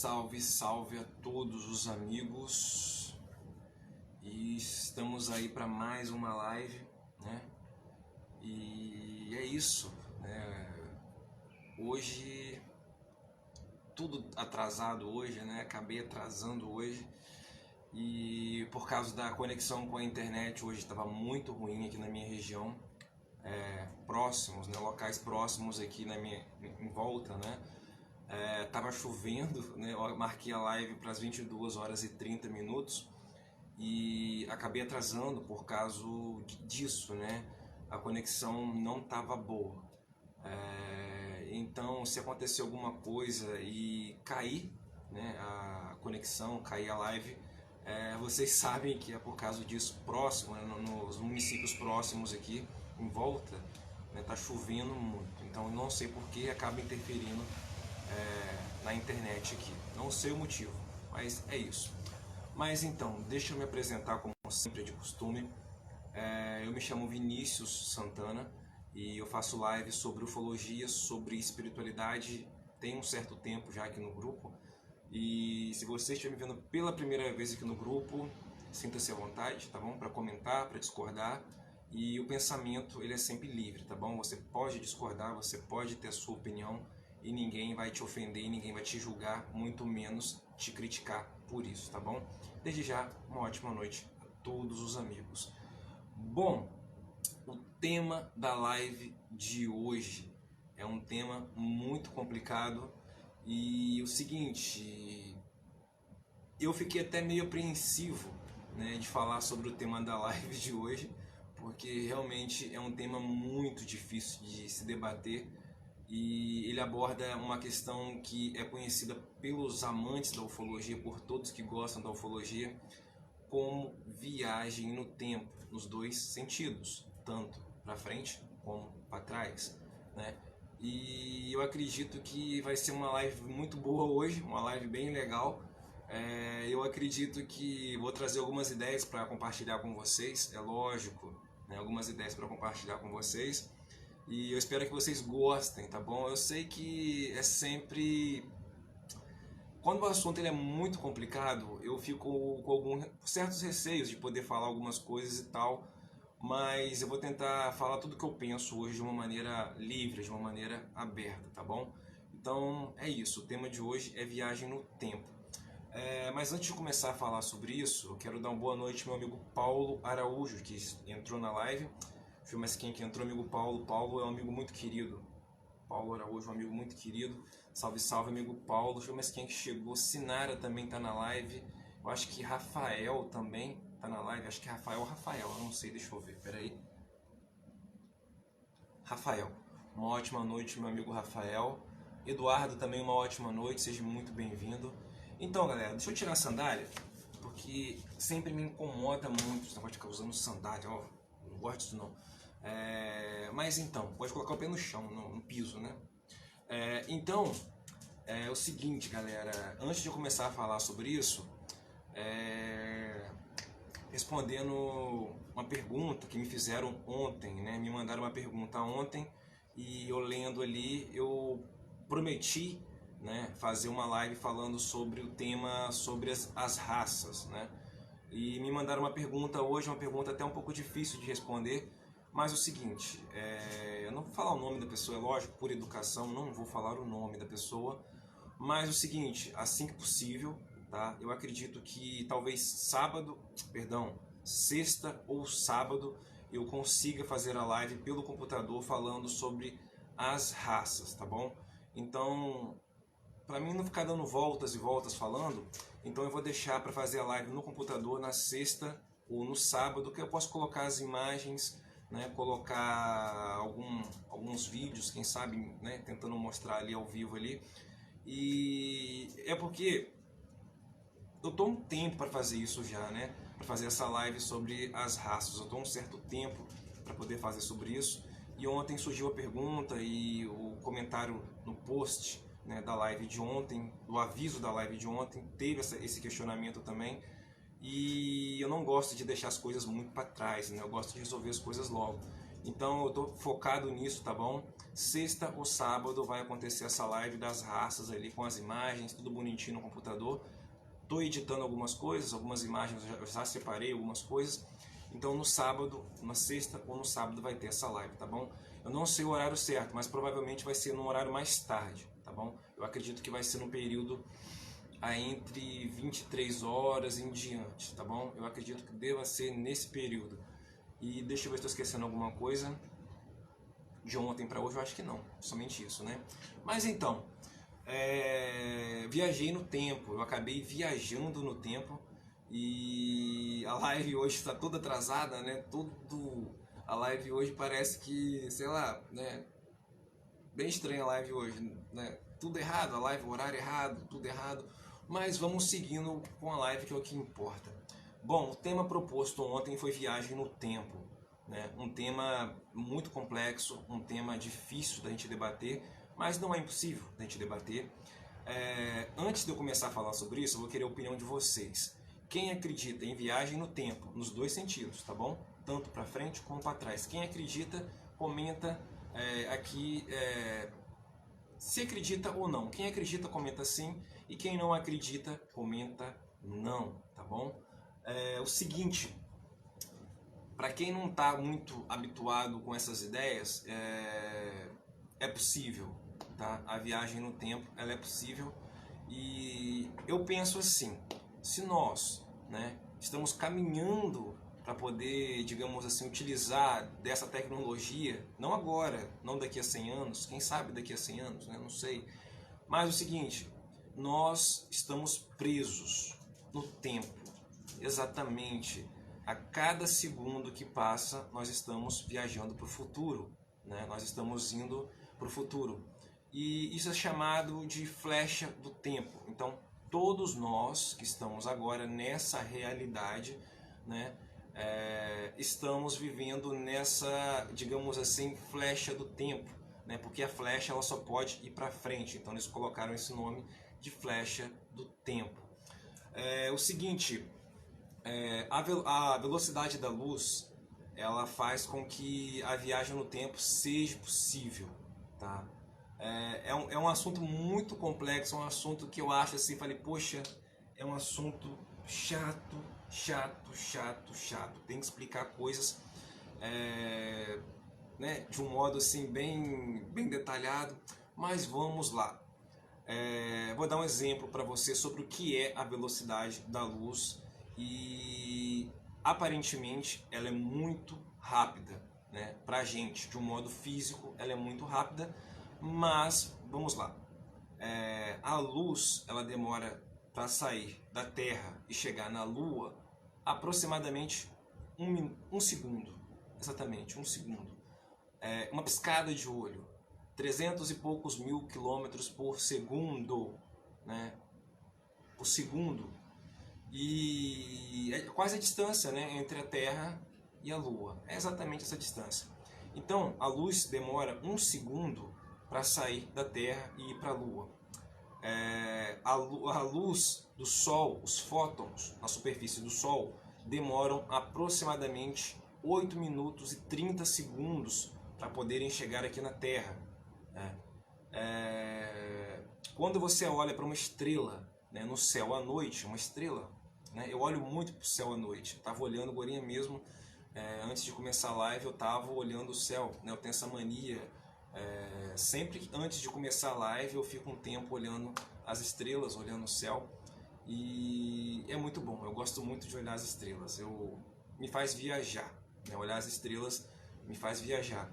Salve, salve a todos os amigos. E estamos aí para mais uma live, né? E é isso, né? Hoje tudo atrasado hoje, né? Acabei atrasando hoje. E por causa da conexão com a internet hoje estava muito ruim aqui na minha região, próximos, né? Locais próximos aqui em volta, né? Tava chovendo, né? Eu marquei a live para as 22 horas e 30 minutos e acabei atrasando por causa disso, né? A conexão não estava boa. Então, se acontecer alguma coisa e cair, né, a conexão, cair a live, vocês sabem que é por causa disso. Próximo, né, nos municípios próximos aqui em volta, né, tá chovendo muito. Então, eu não sei por que acaba interferindo na internet aqui. Não sei o motivo, mas é isso. Mas então, deixa eu me apresentar como sempre de costume. Eu me chamo Vinícius Santana e eu faço lives sobre ufologia, sobre espiritualidade. Tem um certo tempo já aqui no grupo. E se você estiver me vendo pela primeira vez aqui no grupo, sinta-se à vontade, tá bom? Para comentar, para discordar. E o pensamento, ele é sempre livre, tá bom? Você pode discordar, você pode ter a sua opinião e ninguém vai te ofender, ninguém vai te julgar, muito menos te criticar por isso, tá bom? Desde já, uma ótima noite a todos os amigos. Bom, o tema da live de hoje é um tema muito complicado e o seguinte, eu fiquei até meio apreensivo, né, de falar sobre o tema da live de hoje, porque realmente é um tema muito difícil de se debater e ele aborda uma questão que é conhecida pelos amantes da ufologia, por todos que gostam da ufologia, como viagem no tempo, nos dois sentidos, tanto para frente como para trás, né? E eu acredito que vai ser uma live muito boa hoje, uma live bem legal. Eu acredito que vou trazer algumas ideias para compartilhar com vocês, é lógico, né? Algumas ideias para compartilhar com vocês. E eu espero que vocês gostem, tá bom? Eu sei que é sempre... Quando o assunto ele é muito complicado, eu fico com certos receios de poder falar algumas coisas e tal, mas eu vou tentar falar tudo que eu penso hoje de uma maneira livre, de uma maneira aberta, tá bom? Então é isso, o tema de hoje é viagem no tempo. Mas antes de começar a falar sobre isso, eu quero dar uma boa noite ao meu amigo Paulo Araújo, que entrou na live. Mas quem que entrou, amigo Paulo. Paulo é um amigo muito querido. Paulo Araújo é um amigo muito querido. Salve, salve, amigo Paulo. Deixa eu ver mais quem que chegou. Sinara também tá na live. Eu acho que Rafael também tá na live. Acho que Rafael, eu não sei, deixa eu ver. Pera aí. Rafael. Uma ótima noite, meu amigo Rafael. Eduardo também, uma ótima noite. Seja muito bem-vindo. Então, galera, deixa eu tirar a sandália, porque sempre me incomoda muito esse negócio de ficar usando sandália. Ó, não gosto disso não. Mas então, pode colocar o pé no chão, no piso, né? Então, é o seguinte, galera, antes de eu começar a falar sobre isso, respondendo uma pergunta que me fizeram ontem, né? Me mandaram uma pergunta ontem e eu lendo ali, eu prometi, né, fazer uma live falando sobre o tema, sobre as raças, né? E me mandaram uma pergunta hoje, uma pergunta até um pouco difícil de responder, mas o seguinte, eu não vou falar o nome da pessoa, é lógico, por educação, não vou falar o nome da pessoa, mas o seguinte, assim que possível, tá? Eu acredito que talvez sexta ou sábado, eu consiga fazer a live pelo computador falando sobre as raças, tá bom? Então, para mim não ficar dando voltas e voltas falando, então eu vou deixar para fazer a live no computador na sexta ou no sábado, que eu posso colocar as imagens, né, colocar alguns vídeos, quem sabe, né, tentando mostrar ali ao vivo ali. E é porque eu tô um tempo para fazer isso já, né, para fazer essa live sobre as raças. Eu tô um certo tempo para poder fazer sobre isso. E ontem surgiu a pergunta e o comentário no post, né, da live de ontem, do aviso da live de ontem, teve esse questionamento também. E eu não gosto de deixar as coisas muito para trás, né? Eu gosto de resolver as coisas logo. Então eu tô focado nisso, tá bom? Sexta ou sábado vai acontecer essa live das raças ali com as imagens, tudo bonitinho no computador. Tô editando algumas coisas, algumas imagens, eu já separei algumas coisas. Então no sábado, na sexta ou no sábado vai ter essa live, tá bom? Eu não sei o horário certo, mas provavelmente vai ser num horário mais tarde, tá bom? Eu acredito que vai ser num período entre 23 horas em diante, tá bom? Eu acredito que deva ser nesse período. E deixa eu ver se estou esquecendo alguma coisa. De ontem para hoje eu acho que não, somente isso, né? Mas então, viajei no tempo, eu acabei viajando no tempo e a live hoje está toda atrasada, né? A live hoje parece que, sei lá, né? Bem estranha a live hoje, né? Tudo errado, a live, o horário errado, tudo errado. Mas vamos seguindo com a live, que é o que importa. Bom, o tema proposto ontem foi viagem no tempo, né? Um tema muito complexo, um tema difícil da gente debater, mas não é impossível da gente debater. Antes de eu começar a falar sobre isso, eu vou querer a opinião de vocês. Quem acredita em viagem no tempo, nos dois sentidos, tá bom? Tanto para frente como para trás. Quem acredita, comenta aqui se acredita ou não. Quem acredita, comenta sim. E quem não acredita, comenta não, tá bom? O seguinte, para quem não está muito habituado com essas ideias, é possível, tá? A viagem no tempo, ela é possível. E eu penso assim, se nós, né, estamos caminhando para poder, digamos assim, utilizar dessa tecnologia, não agora, não daqui a 100 anos, quem sabe daqui a 100 anos, né, não sei. Mas o seguinte, nós estamos presos no tempo, exatamente. A cada segundo que passa, nós estamos viajando para o futuro, né? Nós estamos indo para o futuro. E isso é chamado de flecha do tempo. Então, todos nós que estamos agora nessa realidade, né, estamos vivendo nessa, digamos assim, flecha do tempo, né? Porque a flecha ela só pode ir para frente. Então, eles colocaram esse nome de flecha do tempo. O seguinte, a velocidade da luz ela faz com que a viagem no tempo seja possível, tá? É um assunto muito complexo, é um assunto que eu acho assim, falei, poxa, é um assunto chato. Tem que explicar coisas né, de um modo assim bem detalhado, mas vamos lá. Vou dar um exemplo para você sobre o que é a velocidade da luz e aparentemente ela é muito rápida, né? Para a gente, de um modo físico, ela é muito rápida, mas vamos lá. A luz ela demora para sair da Terra e chegar na Lua aproximadamente um segundo, exatamente um segundo. Uma piscada de olho, 300 e poucos mil quilômetros por segundo, né? Por segundo. E é quase a distância, né, entre a Terra e a Lua. É exatamente essa distância. Então, a luz demora um segundo para sair da Terra e ir para a Lua. A luz do Sol, os fótons na superfície do Sol, demoram aproximadamente 8 minutos e 30 segundos para poderem chegar aqui na Terra. Quando você olha para uma estrela, né, no céu à noite, uma estrela, né, eu olho muito para o céu à noite. Eu estava olhando agora mesmo, antes de começar a live, eu estava olhando o céu, né, eu tenho essa mania. Sempre antes de começar a live eu fico um tempo olhando as estrelas, olhando o céu, e é muito bom, eu gosto muito de olhar as estrelas, me faz viajar, né? Olhar as estrelas me faz viajar.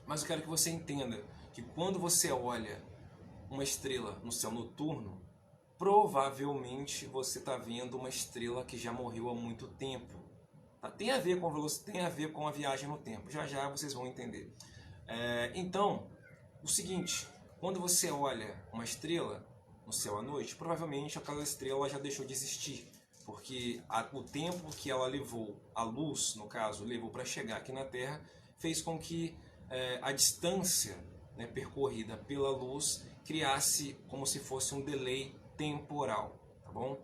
Mas eu quero que você entenda que quando você olha uma estrela no céu noturno, provavelmente você está vendo uma estrela que já morreu há muito tempo, tá? Tem a ver com a viagem no tempo, já vocês vão entender. Então, o seguinte, quando você olha uma estrela no céu à noite, provavelmente aquela estrela já deixou de existir, porque o tempo que ela levou, a luz, no caso, levou para chegar aqui na Terra, fez com que a distância, né, percorrida pela luz criasse como se fosse um delay temporal, tá bom?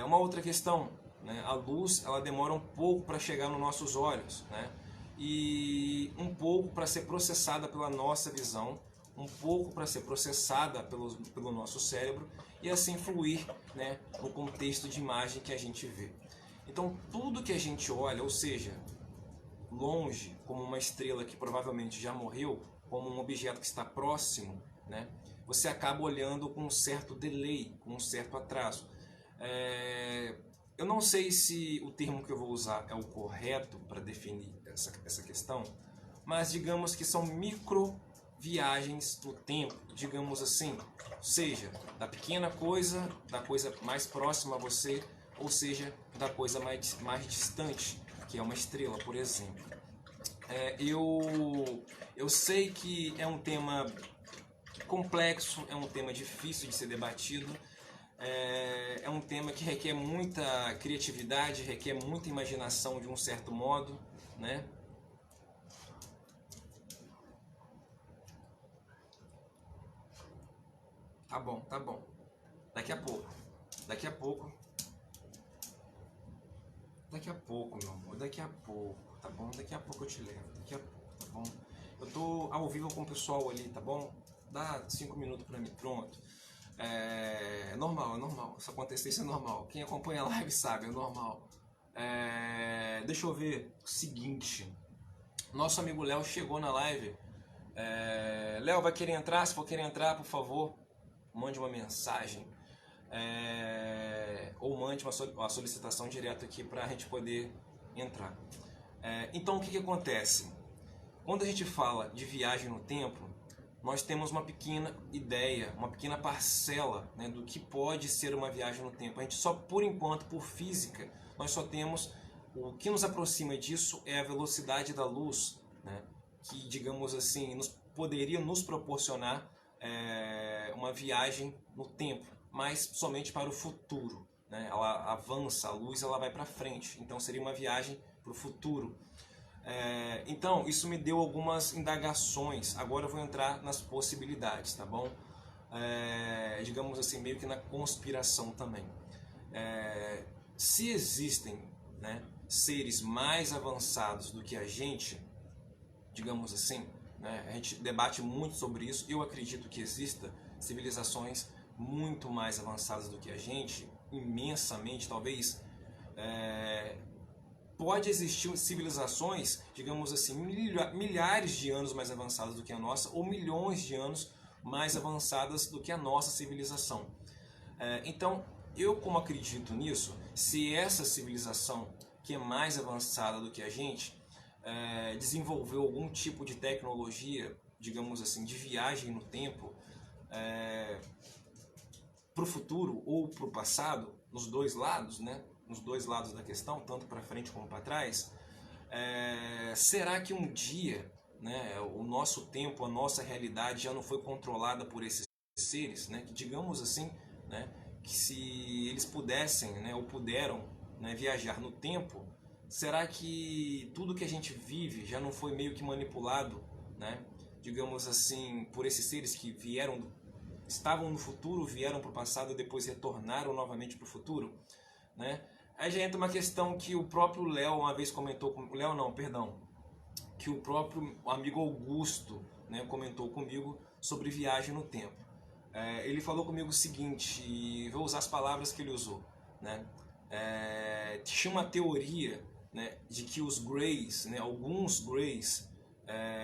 Uma outra questão, né, a luz ela demora um pouco para chegar nos nossos olhos, né? e um pouco para ser processada pela nossa visão, um pouco para ser processada pelo nosso cérebro e assim fluir, né, no contexto de imagem que a gente vê. Então tudo que a gente olha, ou seja, longe, como uma estrela que provavelmente já morreu, como um objeto que está próximo, né, você acaba olhando com um certo delay, com um certo atraso. Eu não sei se o termo que eu vou usar é o correto para definir essa questão, mas digamos que são micro viagens no tempo, digamos assim, seja da pequena coisa, da coisa mais próxima a você, ou seja, da coisa mais distante, que é uma estrela, por exemplo. Eu sei que é um tema complexo, é um tema difícil de ser debatido, é um tema que requer muita criatividade, requer muita imaginação de um certo modo, né? Tá bom, tá bom. Daqui a pouco, meu amor, daqui a pouco, tá bom? Daqui a pouco eu te levo, daqui a pouco, tá bom? Eu tô ao vivo com o pessoal ali, tá bom? Dá 5 minutos pra mim, pronto. É normal, isso acontecer, isso é normal. Quem acompanha a live sabe, é normal. Deixa eu ver o seguinte. Nosso amigo Léo chegou na live. Léo, vai querer entrar? Se for querer entrar, por favor, mande uma mensagem. Ou mande uma solicitação direta aqui para a gente poder entrar. Então, o que acontece? Quando a gente fala de viagem no tempo, nós temos uma pequena ideia, uma pequena parcela, né, do que pode ser uma viagem no tempo. A gente só, por enquanto, por física, nós só temos o que nos aproxima disso é a velocidade da luz, né, que, digamos assim, poderia nos proporcionar uma viagem no tempo, mas somente para o futuro, né? Ela avança, a luz ela vai para frente, então seria uma viagem para o futuro. Então, isso me deu algumas indagações. Agora eu vou entrar nas possibilidades, tá bom? Digamos assim, meio que na conspiração também. Se existem, né, seres mais avançados do que a gente, digamos assim, né, a gente debate muito sobre isso. Eu acredito que exista civilizações muito mais avançadas do que a gente, imensamente, talvez. Pode existir civilizações, digamos assim, milhares de anos mais avançadas do que a nossa, ou milhões de anos mais avançadas do que a nossa civilização. Então, eu como acredito nisso, se essa civilização que é mais avançada do que a gente desenvolveu algum tipo de tecnologia, digamos assim, de viagem no tempo, para o futuro ou para o passado, nos dois lados, né? Nos dois lados da questão, tanto para frente como para trás, será que um dia, né, o nosso tempo, a nossa realidade já não foi controlada por esses seres, né? Que digamos assim, né, que se eles pudessem, né, ou puderam, né, viajar no tempo, será que tudo que a gente vive já não foi meio que manipulado, né, digamos assim, por esses seres que estavam no futuro, vieram para o passado e depois retornaram novamente para o futuro, né? Aí já entra uma questão que o próprio Léo uma vez comentou, que o próprio amigo Augusto, né, comentou comigo sobre viagem no tempo. Ele falou comigo o seguinte, vou usar as palavras que ele usou, né? Tinha uma teoria, né, de que os Greys, né, alguns Greys,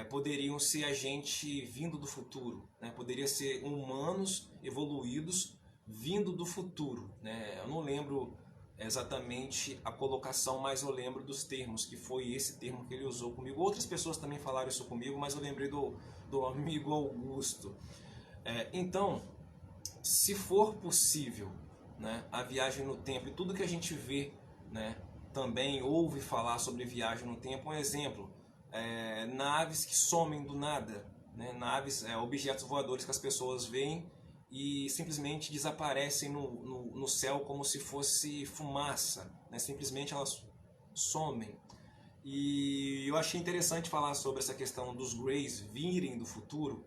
poderiam ser a gente vindo do futuro, né? Poderia ser humanos evoluídos vindo do futuro, né? Eu não lembro exatamente a colocação, mas eu lembro dos termos, que foi esse termo que ele usou comigo. Outras pessoas também falaram isso comigo, mas eu lembrei do amigo Augusto. Então, se for possível, né, a viagem no tempo e tudo que a gente vê, né, também ouve falar sobre viagem no tempo, um exemplo, naves que somem do nada, né, naves, objetos voadores que as pessoas veem e simplesmente desaparecem no céu como se fosse fumaça, né? Simplesmente elas somem. E eu achei interessante falar sobre essa questão dos Greys virem do futuro,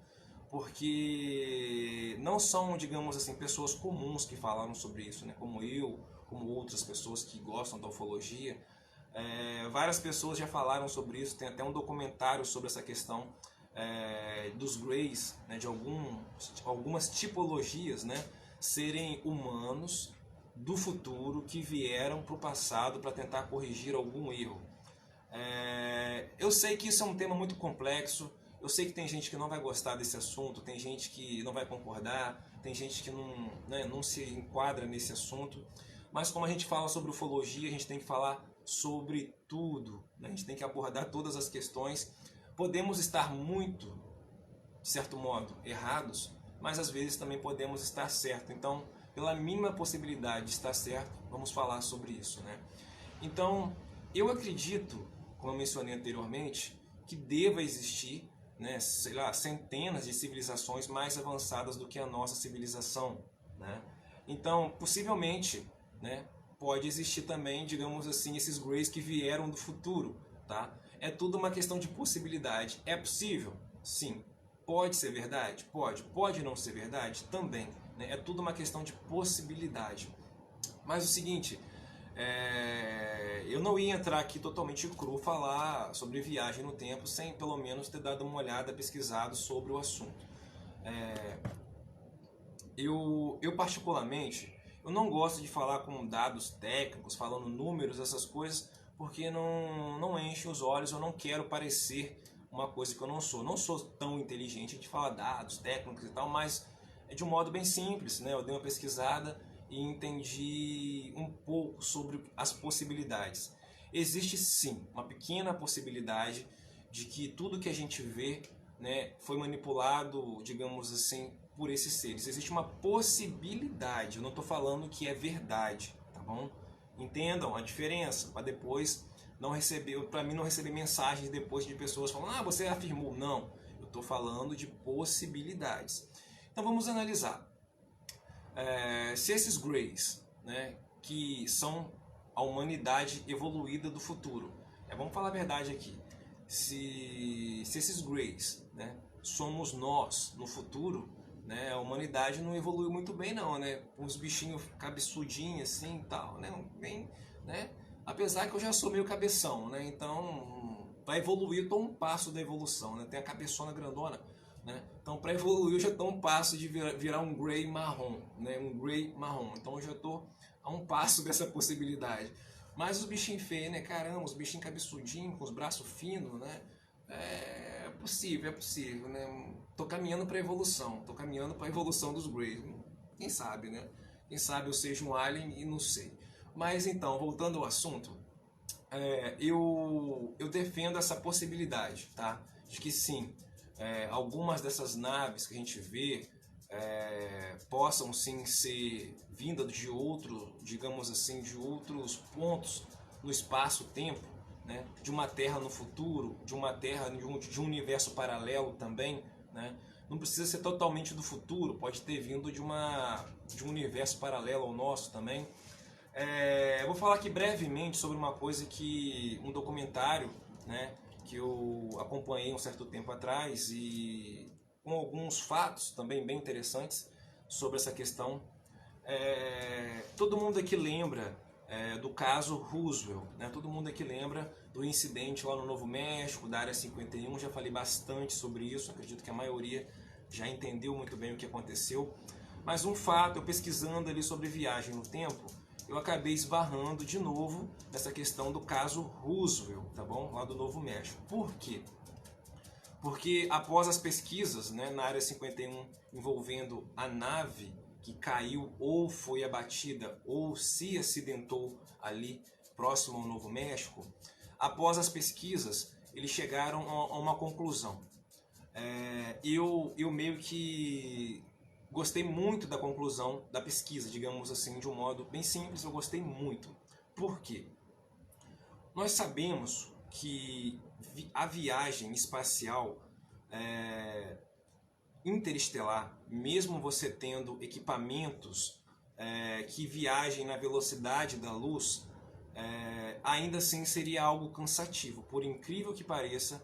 porque não são, digamos assim, pessoas comuns que falaram sobre isso, né? Como eu, como outras pessoas que gostam da ufologia, Várias pessoas já falaram sobre isso, tem até um documentário sobre essa questão dos Greys, né, de algumas tipologias, né, serem humanos do futuro que vieram para o passado para tentar corrigir algum erro. Eu sei que isso é um tema muito complexo, eu sei que tem gente que não vai gostar desse assunto, tem gente que não vai concordar, tem gente que não se enquadra nesse assunto, mas como a gente fala sobre ufologia, a gente tem que falar sobre tudo, né? A gente tem que abordar todas as questões. Podemos estar muito, de certo modo, errados, mas às vezes também podemos estar certo. Então, pela mínima possibilidade de estar certo, vamos falar sobre isso, né? Então, eu acredito, como eu mencionei anteriormente, que deva existir, né, sei lá, centenas de civilizações mais avançadas do que a nossa civilização, né? Então, possivelmente, né, pode existir também, digamos assim, esses Greys que vieram do futuro, tá? É tudo uma questão de possibilidade. É possível? Sim. Pode ser verdade? Pode. Pode não ser verdade? Também, né? É tudo uma questão de possibilidade. Mas o seguinte, eu não ia entrar aqui totalmente cru falar sobre viagem no tempo sem pelo menos ter dado uma olhada, pesquisado sobre o assunto. Eu particularmente, eu não gosto de falar com dados técnicos, falando números, essas coisas, porque não enche os olhos, eu não quero parecer uma coisa que eu não sou. Não sou tão inteligente de falar dados técnicos e tal, mas é de um modo bem simples, né? Eu dei uma pesquisada e entendi um pouco sobre as possibilidades. Existe sim uma pequena possibilidade de que tudo que a gente vê, né, foi manipulado, digamos assim, por esses seres. Existe uma possibilidade, eu não estou falando que é verdade, tá bom? Entendam a diferença, para depois não receber, para mim não receber mensagens depois de pessoas falando, você afirmou. Não, eu estou falando de possibilidades. Então vamos analisar. Se esses Greys, né, que são a humanidade evoluída do futuro, vamos falar a verdade aqui, se esses Greys, né, somos nós no futuro, né, a humanidade não evoluiu muito bem não, né, uns bichinhos cabeçudinhos assim e tal, né, bem, né, apesar que eu já sou meio cabeção, né, então para evoluir eu estou um passo da evolução, né, tem a cabeçona grandona, né, então para evoluir eu já estou um passo de virar um Grey marrom, né, um Grey marrom, então eu já estou a um passo dessa possibilidade. Mas os bichinhos feios, né, caramba, os bichinhos cabeçudinhos, com os braços finos, né, é possível, né? Tô caminhando para a evolução, dos Greys. Quem sabe, né? Quem sabe eu seja um alien e não sei. Mas então, voltando ao assunto, eu defendo essa possibilidade, tá? De que sim, algumas dessas naves que a gente vê possam sim ser vindas de digamos assim, de outros pontos no espaço-tempo, né, de uma Terra no futuro, de uma Terra de um universo paralelo também, né? Não precisa ser totalmente do futuro, pode ter vindo de um universo paralelo ao nosso também. Eu vou falar aqui brevemente sobre uma coisa um documentário, né, que eu acompanhei um certo tempo atrás e com alguns fatos também bem interessantes sobre essa questão. Todo mundo aqui lembra do caso Roswell, né? Todo mundo aqui lembra do incidente lá no Novo México, da Área 51, já falei bastante sobre isso, acredito que a maioria já entendeu muito bem o que aconteceu. Mas um fato, eu pesquisando ali sobre viagem no tempo, eu acabei esbarrando de novo nessa questão do caso Roswell, tá bom? Lá do Novo México. Por quê? Porque após as pesquisas, né, na Área 51 envolvendo a nave que caiu ou foi abatida ou se acidentou ali próximo ao Novo México, após as pesquisas eles chegaram a uma conclusão. Eu meio que gostei muito da conclusão da pesquisa, digamos assim, de um modo bem simples, eu gostei muito. Por quê? Nós sabemos que a viagem espacial interestelar, mesmo você tendo equipamentos que viajem na velocidade da luz, ainda assim seria algo cansativo, por incrível que pareça.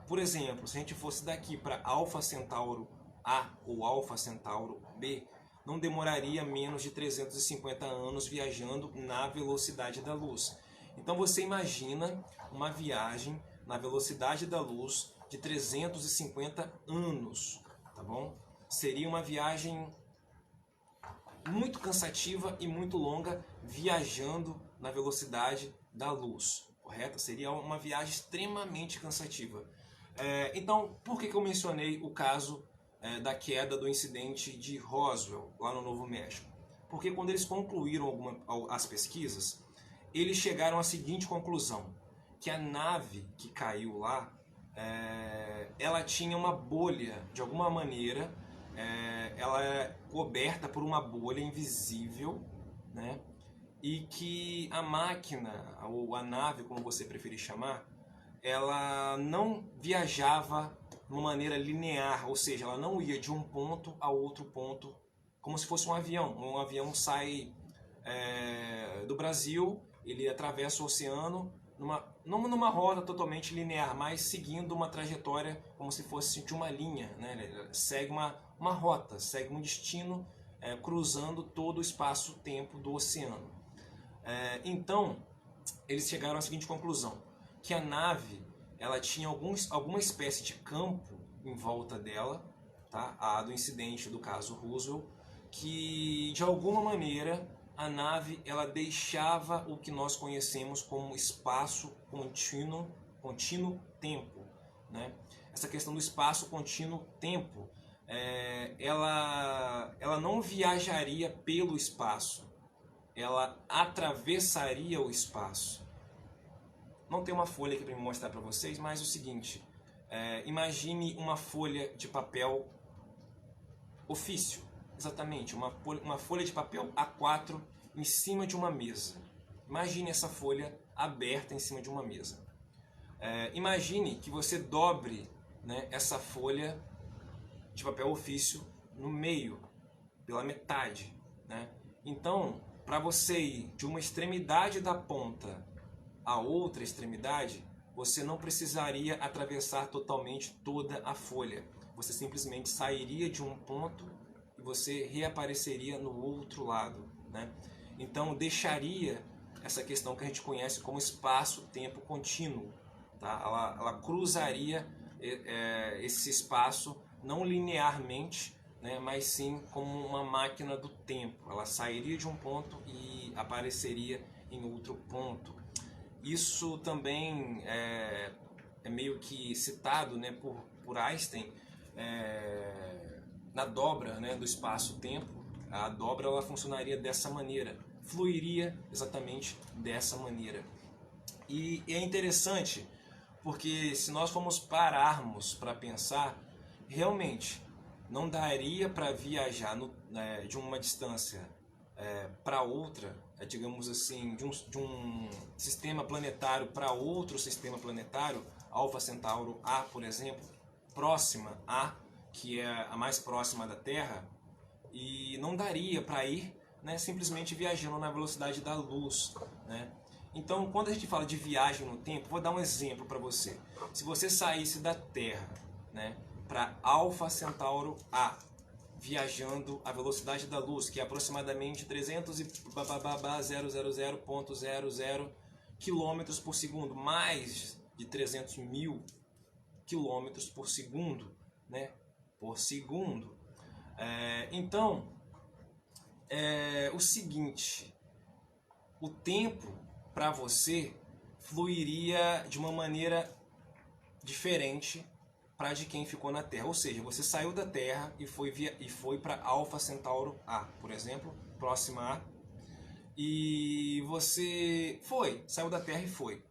Por exemplo, se a gente fosse daqui para Alpha Centauro A ou Alpha Centauro B, não demoraria menos de 350 anos viajando na velocidade da luz. Então você imagina uma viagem na velocidade da luz de 350 anos, tá bom? Seria uma viagem muito cansativa e muito longa, viajando na velocidade da luz, correto? Seria uma viagem extremamente cansativa. Então, por que eu mencionei o caso da queda do incidente de Roswell, lá no Novo México? Porque quando eles concluíram as pesquisas, eles chegaram à seguinte conclusão, que a nave que caiu lá, ela tinha uma bolha, de alguma maneira, ela é coberta por uma bolha invisível, né? E que a máquina, ou a nave, como você preferir chamar, ela não viajava de uma maneira linear, ou seja, ela não ia de um ponto a outro ponto, como se fosse um avião. Um avião sai do Brasil, ele atravessa o oceano, não numa rota totalmente linear, mas seguindo uma trajetória como se fosse de uma linha, né? Ele segue uma rota, segue um destino, cruzando todo o espaço-tempo do oceano. Então, eles chegaram à seguinte conclusão, que a nave ela tinha alguma espécie de campo em volta dela, tá? A do incidente do caso Roswell, que de alguma maneira a nave ela deixava o que nós conhecemos como espaço contínuo tempo, né? Essa questão do espaço contínuo tempo, ela não viajaria pelo espaço, ela atravessaria o espaço. Não tem uma folha aqui para me mostrar para vocês, mas é o seguinte, imagine uma folha de papel ofício, exatamente, uma folha de papel A4 em cima de uma mesa. Imagine essa folha aberta em cima de uma mesa. Imagine que você dobre, né, essa folha de papel ofício no meio, pela metade, né? Então, para você ir de uma extremidade da ponta a outra extremidade, você não precisaria atravessar totalmente toda a folha. Você simplesmente sairia de um ponto e você reapareceria no outro lado, né? Então deixaria essa questão que a gente conhece como espaço-tempo contínuo, tá? Ela cruzaria esse espaço não linearmente, né, mas sim como uma máquina do tempo. Ela sairia de um ponto e apareceria em outro ponto. Isso também é meio que citado, né, por Einstein, na dobra, né, do espaço-tempo. A dobra ela funcionaria dessa maneira, fluiria exatamente dessa maneira. E é interessante porque se nós formos pararmos para pensar, realmente não daria para viajar de uma distância para outra, digamos assim, de um sistema planetário para outro sistema planetário, Alfa Centauro A, por exemplo, próxima A, que é a mais próxima da Terra, e não daria para ir, né, simplesmente viajando na velocidade da luz, né? Então, quando a gente fala de viagem no tempo, vou dar um exemplo para você. Se você saísse da Terra, né, para Alfa Centauro A, viajando à velocidade da luz, que é aproximadamente 300.000000 km por segundo, mais de 300 mil km por segundo, né? Por segundo. Então, o seguinte, o tempo para você fluiria de uma maneira diferente para de quem ficou na Terra. Ou seja, você saiu da Terra e foi para Alfa Centauro A, por exemplo, próxima A, e você saiu da Terra e foi.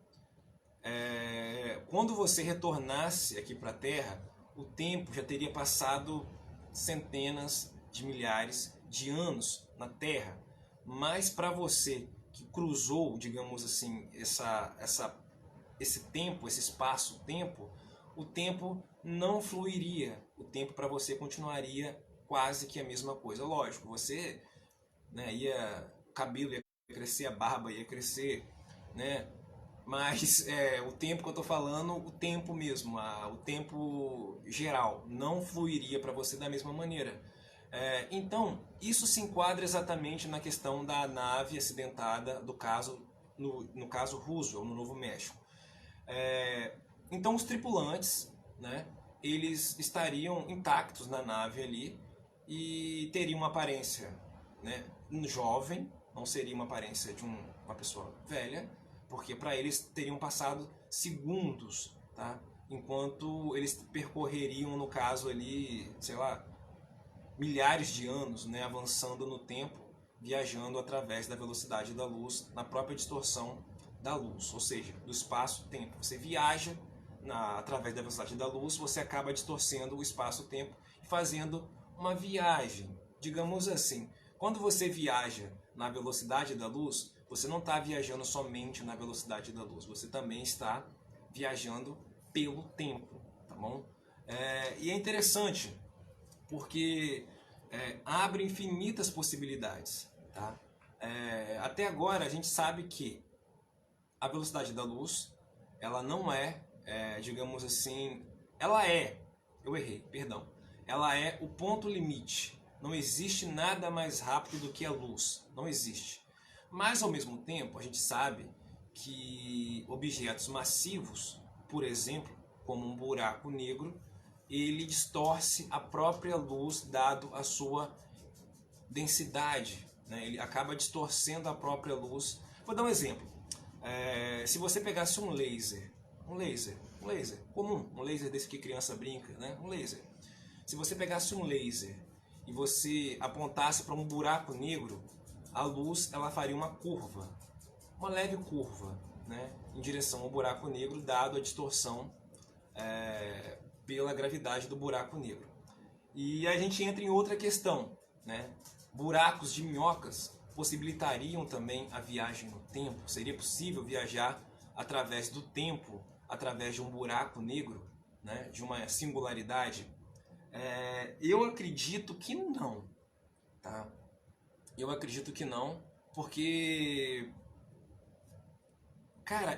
Quando você retornasse aqui para a Terra, o tempo já teria passado centenas de milhares de anos na Terra, mas para você que cruzou, digamos assim, esse tempo, esse espaço-tempo, o tempo não fluiria, o tempo para você continuaria quase que a mesma coisa. Lógico, você, né, o cabelo ia crescer, a barba ia crescer, né? Mas o tempo que eu estou falando, o tempo mesmo, o tempo geral, não fluiria para você da mesma maneira. Então, isso se enquadra exatamente na questão da nave acidentada do caso no caso Roswell, no Novo México. Então os tripulantes, né, eles estariam intactos na nave ali e teriam uma aparência, né, jovem, não seria uma aparência de uma pessoa velha, porque para eles teriam passado segundos, tá? Enquanto eles percorreriam, no caso ali, sei lá, milhares de anos, né, avançando no tempo, viajando através da velocidade da luz, na própria distorção da luz, ou seja, do espaço-tempo. Você viaja através da velocidade da luz, você acaba distorcendo o espaço-tempo e fazendo uma viagem, digamos assim. Quando você viaja na velocidade da luz, você não está viajando somente na velocidade da luz, você também está viajando pelo tempo, tá bom? E é interessante, porque abre infinitas possibilidades, tá? Até agora a gente sabe que a velocidade da luz, ela não digamos assim, eu errei, perdão, ela é o ponto limite. Não existe nada mais rápido do que a luz, não existe. Mas ao mesmo tempo a gente sabe que objetos massivos, por exemplo, como um buraco negro, ele distorce a própria luz dado a sua densidade, né? Ele acaba distorcendo a própria luz. Vou dar um exemplo. Se você pegasse um laser comum, um laser desse que criança brinca, né? Um laser. Se você pegasse um laser e você apontasse para um buraco negro, a luz ela faria uma curva, uma leve curva, né, em direção ao buraco negro, dado a distorção pela gravidade do buraco negro. E a gente entra em outra questão, né? Buracos de minhocas possibilitariam também a viagem no tempo? Seria possível viajar através do tempo, através de um buraco negro, né? De uma singularidade? Eu acredito que não, tá? Eu acredito que não, porque, cara,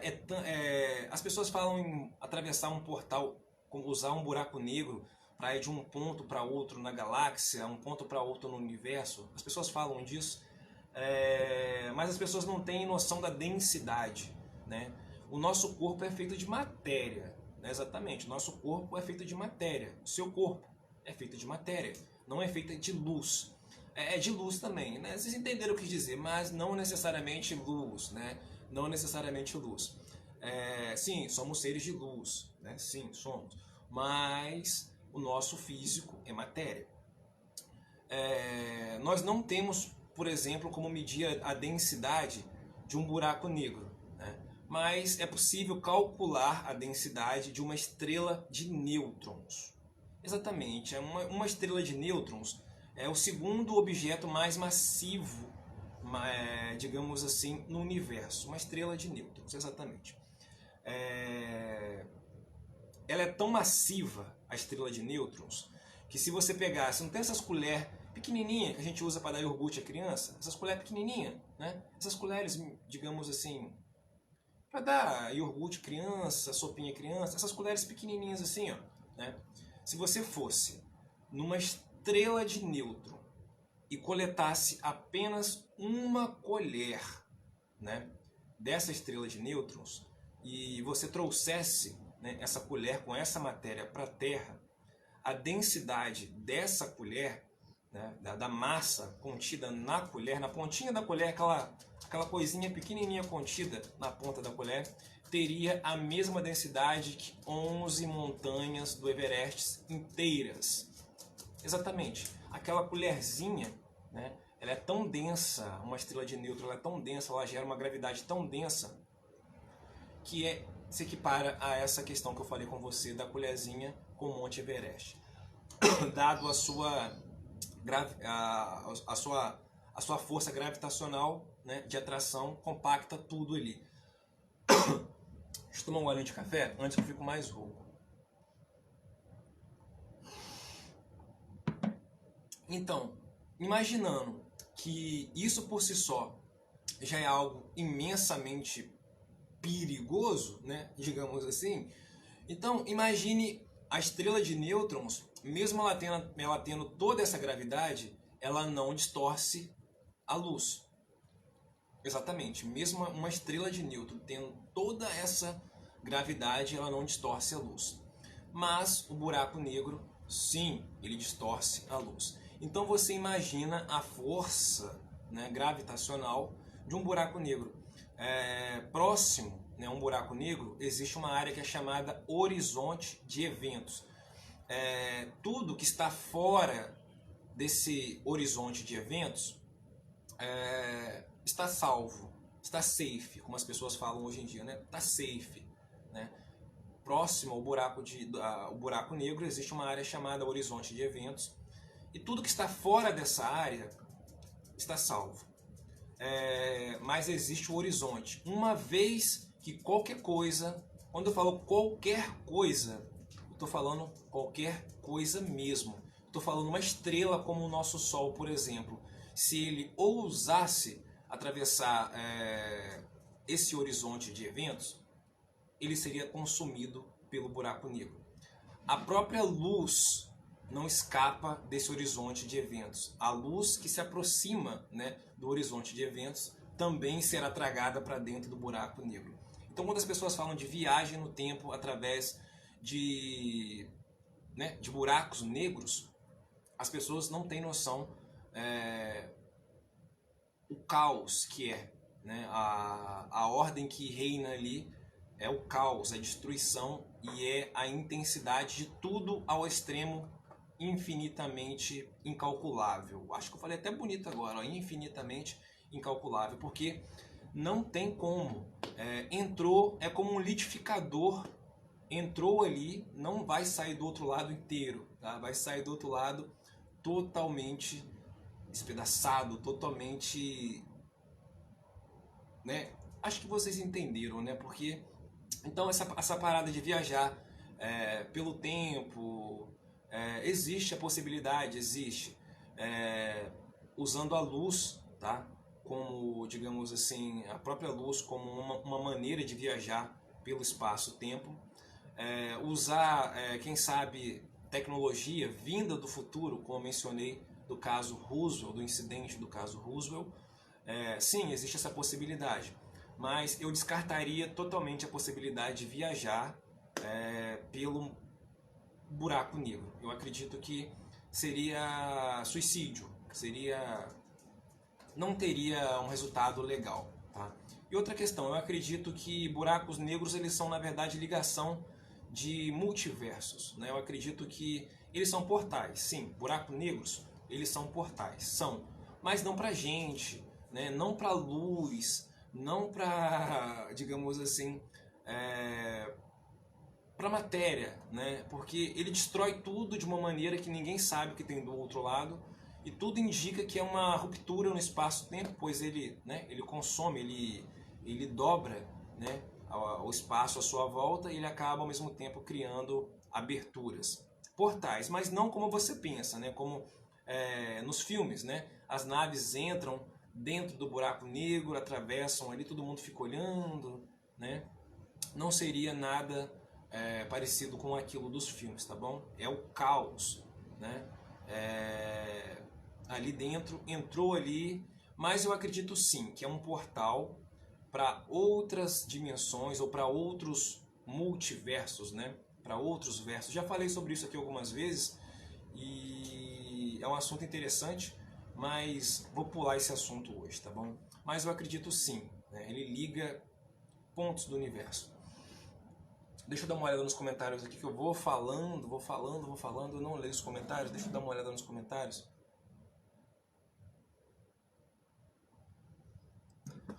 as pessoas falam em atravessar um portal, usar um buraco negro para ir de um ponto para outro na galáxia, um ponto para outro no universo. As pessoas falam disso, mas as pessoas não têm noção da densidade, né? O nosso corpo é feito de matéria, né? Exatamente, o nosso corpo é feito de matéria. O seu corpo é feito de matéria, não é feito de luz. É de luz também, né? Vocês entenderam o que quis dizer, mas não necessariamente luz, né? Não necessariamente luz. Sim, somos seres de luz, né? Sim, somos. Mas o nosso físico é matéria. Nós não temos, por exemplo, como medir a densidade de um buraco negro, né? Mas é possível calcular a densidade de uma estrela de nêutrons. Exatamente, uma estrela de nêutrons é o segundo objeto mais massivo, digamos assim, no universo. Uma estrela de nêutrons, exatamente. Ela é tão massiva, a estrela de nêutrons, que se você pegasse, não tem essas colheres pequenininhas que a gente usa para dar iogurte à criança? Essas colheres pequenininhas, né? Essas colheres, digamos assim, para dar iogurte à criança, sopinha à criança, essas colheres pequenininhas assim, ó, né? Se você fosse numa estrela de nêutron e coletasse apenas uma colher, né, dessa estrela de nêutrons, e você trouxesse, né, essa colher com essa matéria para a Terra, a densidade dessa colher, né, da massa contida na colher, na pontinha da colher, aquela coisinha pequenininha contida na ponta da colher, teria a mesma densidade que 11 montanhas do Everest inteiras. Exatamente. Aquela colherzinha, né, ela é tão densa, uma estrela de nêutron, ela é tão densa, ela gera uma gravidade tão densa que se equipara a essa questão que eu falei com você da colherzinha com o Monte Everest. Dado a sua força gravitacional, né, de atração, compacta tudo ali. Deixa eu tomar um golinho de café antes que eu fico mais rouco. Então, imaginando que isso por si só já é algo imensamente perigoso, né, digamos assim, então imagine a estrela de nêutrons, mesmo ela tendo toda essa gravidade, ela não distorce a luz. Exatamente. Mesmo uma estrela de nêutron tendo toda essa gravidade, ela não distorce a luz. Mas o buraco negro, sim, ele distorce a luz. Então você imagina a força, né, gravitacional de um buraco negro. Próximo, né, a um buraco negro, existe uma área que é chamada horizonte de eventos. Tudo que está fora desse horizonte de eventos está salvo, está safe, como as pessoas falam hoje em dia, né? Está safe, né? Próximo ao buraco negro existe uma área chamada horizonte de eventos e tudo que está fora dessa área está salvo. Mas existe o horizonte. Uma vez que qualquer coisa, quando eu falo qualquer coisa, eu estou falando qualquer coisa mesmo. Estou falando uma estrela como o nosso Sol, por exemplo. Se ele ousasse atravessar esse horizonte de eventos, ele seria consumido pelo buraco negro. A própria luz não escapa desse horizonte de eventos. A luz que se aproxima, né, do horizonte de eventos também será tragada para dentro do buraco negro. Então, quando as pessoas falam de viagem no tempo através de buracos negros, as pessoas não têm noção o caos que é, né? A ordem que reina ali é o caos, a destruição e é a intensidade de tudo ao extremo infinitamente incalculável. Acho que eu falei até bonito agora, ó, infinitamente incalculável, porque não tem como. Entrou, é como um liquidificador, entrou ali, não vai sair do outro lado inteiro, tá? Vai sair do outro lado totalmente despedaçado, totalmente, né? Acho que vocês entenderam, né? Porque então essa parada de viajar pelo tempo, existe a possibilidade, existe, usando a luz, tá? Como, digamos assim, a própria luz como uma maneira de viajar pelo espaço-tempo, usar, quem sabe, tecnologia vinda do futuro, como eu mencionei do caso Roosevelt, do incidente do caso Roosevelt. Sim, existe essa possibilidade, mas eu descartaria totalmente a possibilidade de viajar pelo buraco negro. Eu acredito que seria suicídio, não teria um resultado legal, tá? E outra questão, eu acredito que buracos negros eles são na verdade ligação de multiversos, né? Eu acredito que eles são portais, sim, buracos negros eles são portais, são, mas não pra gente, né? Não pra luz, não pra, digamos assim, pra matéria, né? Porque ele destrói tudo de uma maneira que ninguém sabe o que tem do outro lado e tudo indica que é uma ruptura no espaço-tempo, pois ele, né, ele consome, ele dobra, né, o espaço à sua volta e ele acaba ao mesmo tempo criando aberturas, portais, mas não como você pensa, né, como nos filmes, né, as naves entram dentro do buraco negro, atravessam ali, todo mundo fica olhando, né, não seria nada parecido com aquilo dos filmes, tá bom? É o caos, né? Ali dentro, entrou ali, mas eu acredito sim que é um portal para outras dimensões ou para outros multiversos, né? Para outros versos. Já falei sobre isso aqui algumas vezes e é um assunto interessante, mas vou pular esse assunto hoje, tá bom? Mas eu acredito sim, né? Ele liga pontos do universo. Deixa eu dar uma olhada nos comentários aqui que eu vou falando, eu não leio os comentários, deixa eu dar uma olhada nos comentários.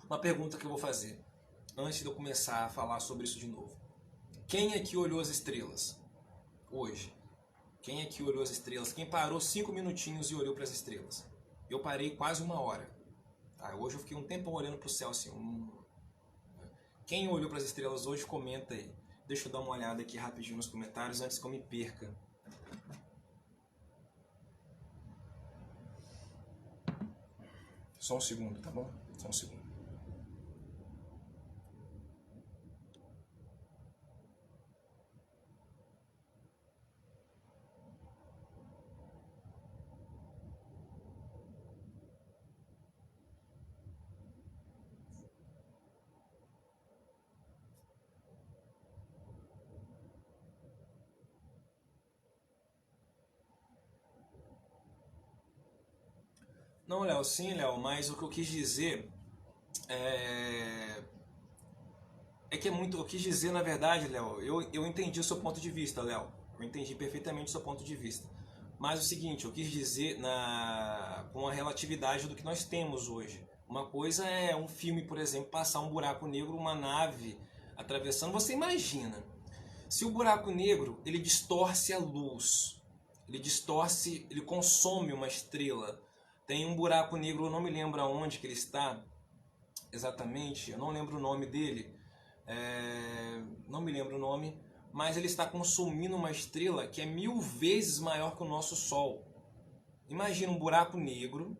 Uma pergunta que eu vou fazer, antes de eu começar a falar sobre isso de novo. Quem aqui olhou as estrelas hoje? Quem aqui olhou as estrelas? Quem parou 5 minutinhos e olhou para as estrelas? Eu parei quase 1 hora. Tá? Hoje eu fiquei um tempo olhando para o céu assim. Quem olhou para as estrelas hoje, comenta aí. Deixa eu dar uma olhada aqui rapidinho nos comentários antes que eu me perca. Só um segundo, tá bom? Só um segundo. Não, Léo, sim, Léo, mas o que eu quis dizer é, é que é muito. Eu quis dizer, na verdade, Léo, eu entendi o seu ponto de vista, Léo. Eu entendi perfeitamente o seu ponto de vista. Mas o seguinte, eu quis dizer com a relatividade do que nós temos hoje. Uma coisa é um filme, por exemplo, passar um buraco negro, uma nave atravessando. Você imagina, se o buraco negro ele distorce a luz, ele distorce, ele consome uma estrela. Tem um buraco negro, eu não me lembro aonde que ele está exatamente, eu não lembro o nome dele, não me lembro o nome, mas ele está consumindo uma estrela que é 1000 vezes maior que o nosso Sol. Imagina um buraco negro,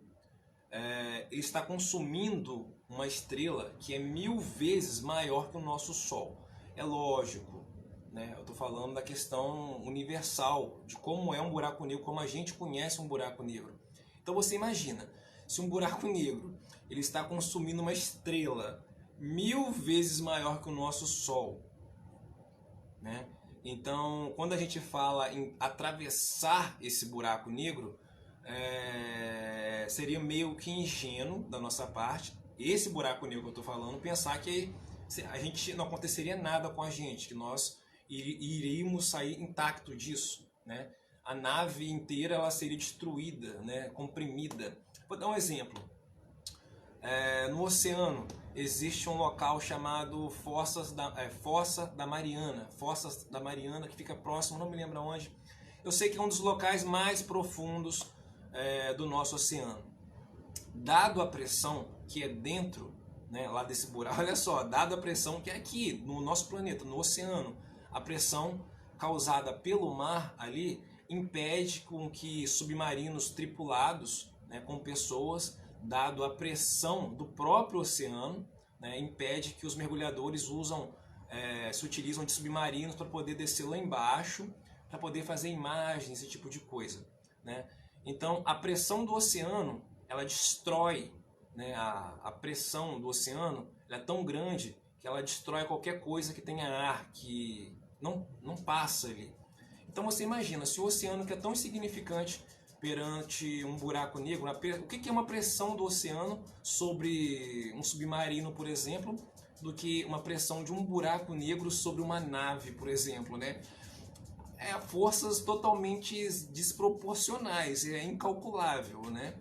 ele está consumindo uma estrela que é 1000 vezes maior que o nosso Sol. É lógico, né? Eu estou falando da questão universal, de como é um buraco negro, como a gente conhece um buraco negro. Então você imagina, se um buraco negro ele está consumindo uma estrela 1000 vezes maior que o nosso Sol, né? Então, quando a gente fala em atravessar esse buraco negro, seria meio que ingênuo da nossa parte, esse buraco negro que eu estou falando, pensar que a gente não aconteceria nada com a gente, que nós iríamos sair intacto disso, né? A nave inteira ela seria destruída, né? Comprimida. Vou dar um exemplo. No oceano existe um local chamado Fossa da Mariana, que fica próximo, não me lembro onde. Eu sei que é um dos locais mais profundos do nosso oceano. Dado a pressão que é dentro, né, lá desse buraco, olha só, dado a pressão que é aqui no nosso planeta, no oceano, a pressão causada pelo mar ali impede com que submarinos tripulados, né, com pessoas, dado a pressão do próprio oceano, né, impede que os mergulhadores se utilizam de submarinos para poder descer lá embaixo, para poder fazer imagens, esse tipo de coisa, né? Então a pressão do oceano ela destrói, né, a pressão do oceano ela é tão grande que ela destrói qualquer coisa que tenha ar, que não passa ali. Então você imagina, se o oceano que é tão insignificante perante um buraco negro, o que é uma pressão do oceano sobre um submarino, por exemplo, do que uma pressão de um buraco negro sobre uma nave, por exemplo, né? Forças totalmente desproporcionais, é incalculável, né?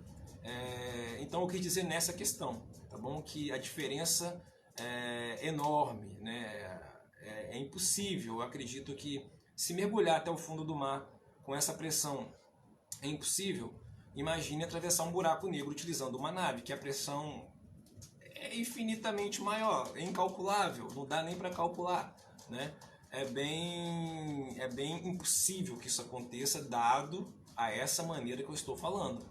Então eu quis dizer nessa questão, tá bom? Que a diferença é enorme, né? É impossível, eu acredito que se mergulhar até o fundo do mar com essa pressão é impossível. Imagine atravessar um buraco negro utilizando uma nave, que a pressão é infinitamente maior, é incalculável, não dá nem para calcular, né? É bem impossível que isso aconteça, dado a essa maneira que eu estou falando.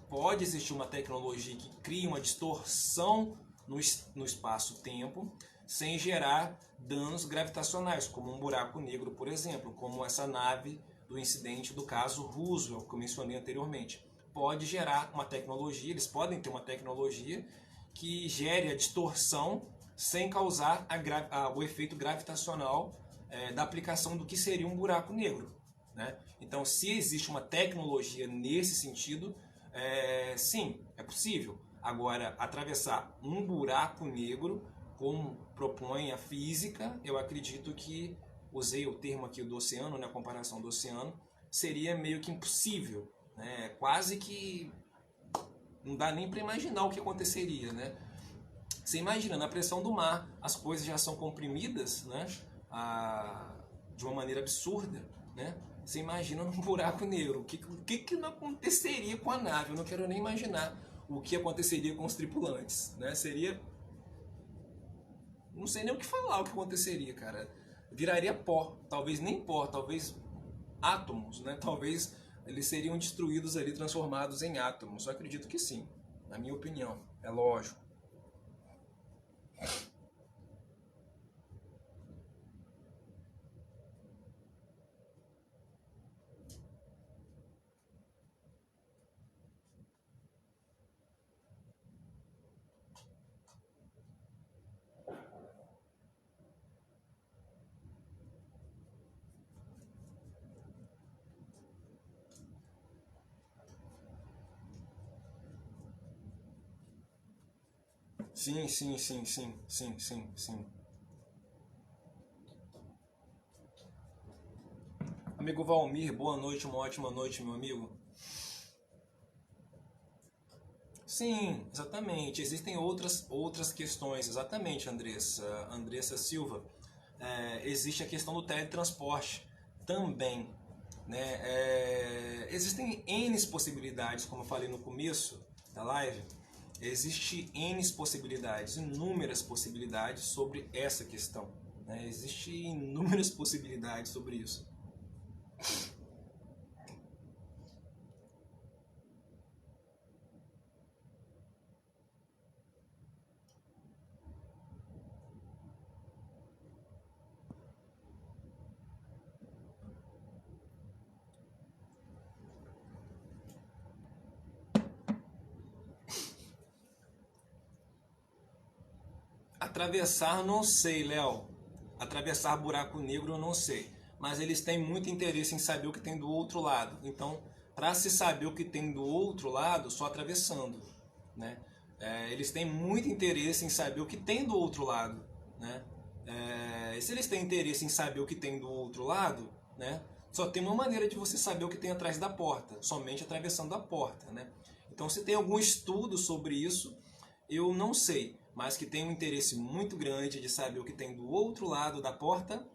Pode existir uma tecnologia que crie uma distorção no espaço-tempo sem gerar danos gravitacionais, como um buraco negro, por exemplo, como essa nave do incidente do caso Roosevelt, que eu mencionei anteriormente. Pode gerar uma tecnologia, eles podem ter uma tecnologia que gere a distorção sem causar o efeito gravitacional da aplicação do que seria um buraco negro, né? Então, se existe uma tecnologia nesse sentido, sim, é possível. Agora, atravessar um buraco negro, como propõe a física, eu acredito que, usei o termo aqui do oceano, né, a comparação do oceano, seria meio que impossível, né? Quase que não dá nem para imaginar o que aconteceria, né? Você imagina, na pressão do mar, as coisas já são comprimidas, né? De uma maneira absurda, né? Você imagina num buraco negro, o que não aconteceria com a nave? Eu não quero nem imaginar o que aconteceria com os tripulantes, né? Seria... Não sei nem o que falar, o que aconteceria, cara. Viraria pó, talvez nem pó, talvez átomos, né? Talvez eles seriam destruídos ali, transformados em átomos. Eu acredito que sim, na minha opinião, é lógico. Sim, sim, sim, sim, sim, sim, sim. Amigo Valmir, boa noite, uma ótima noite, meu amigo. Sim, exatamente. Existem outras questões, exatamente, Andressa Silva. Existe a questão do teletransporte também, né? Existem N possibilidades, como eu falei no começo da live. Existe N possibilidades, inúmeras possibilidades sobre essa questão, né? Existem inúmeras possibilidades sobre isso. Atravessar, não sei, Léo. Atravessar buraco negro, eu não sei. Mas eles têm muito interesse em saber o que tem do outro lado. Então, para se saber o que tem do outro lado, só atravessando, né? Eles têm muito interesse em saber o que tem do outro lado, né? E se eles têm interesse em saber o que tem do outro lado, né? Só tem uma maneira de você saber o que tem atrás da porta, somente atravessando a porta, né? Então, se tem algum estudo sobre isso, eu não sei, mas que tem um interesse muito grande de saber o que tem do outro lado da porta,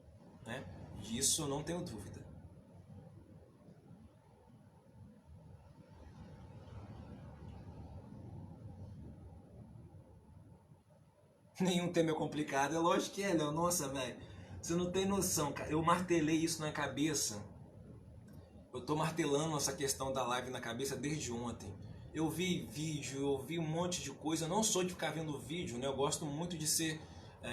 né? Disso eu não tenho dúvida. Nenhum tema é complicado, é lógico que é, Léo. Nossa, velho, você não tem noção, cara. Eu martelei isso na cabeça. Eu tô martelando essa questão da live na cabeça desde ontem. Eu vi vídeo, eu vi um monte de coisa. Eu não sou de ficar vendo vídeo, né? Eu gosto muito de ser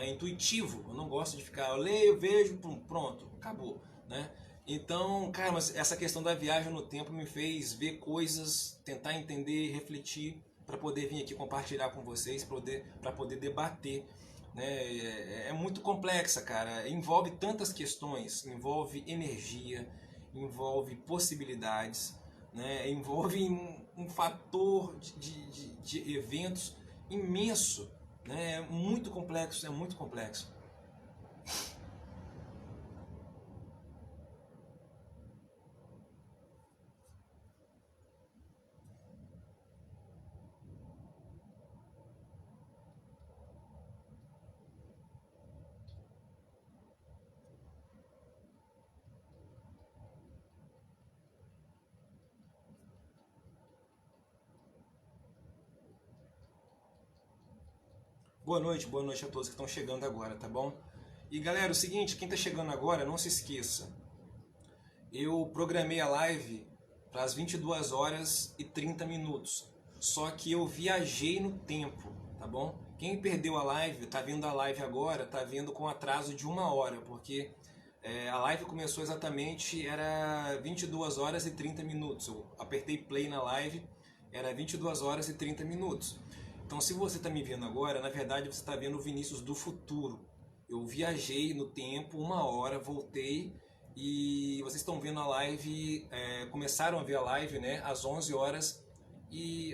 intuitivo. Eu não gosto de ficar, eu leio, vejo, pronto, acabou, né? Então, cara, mas essa questão da viagem no tempo me fez ver coisas, tentar entender, refletir, para poder vir aqui compartilhar com vocês, para poder debater, né? É muito complexa, cara. Envolve tantas questões, envolve energia, envolve possibilidades, né? Envolve um fator de eventos imenso, né? É muito complexo, é muito complexo. Boa noite a todos que estão chegando agora, tá bom? E galera, é o seguinte, quem está chegando agora, não se esqueça. Eu programei a live para as 22 horas e 30 minutos. Só que eu viajei no tempo, tá bom? Quem perdeu a live, tá vendo a live agora, tá vendo com atraso de 1 hora, porque a live começou exatamente, era 22 horas e 30 minutos. Eu apertei play na live, era 22 horas e 30 minutos. Então, se você está me vendo agora, na verdade você está vendo o Vinícius do futuro. Eu viajei no tempo, 1 hora, voltei e vocês estão vendo a live, começaram a ver a live, né, às 11 horas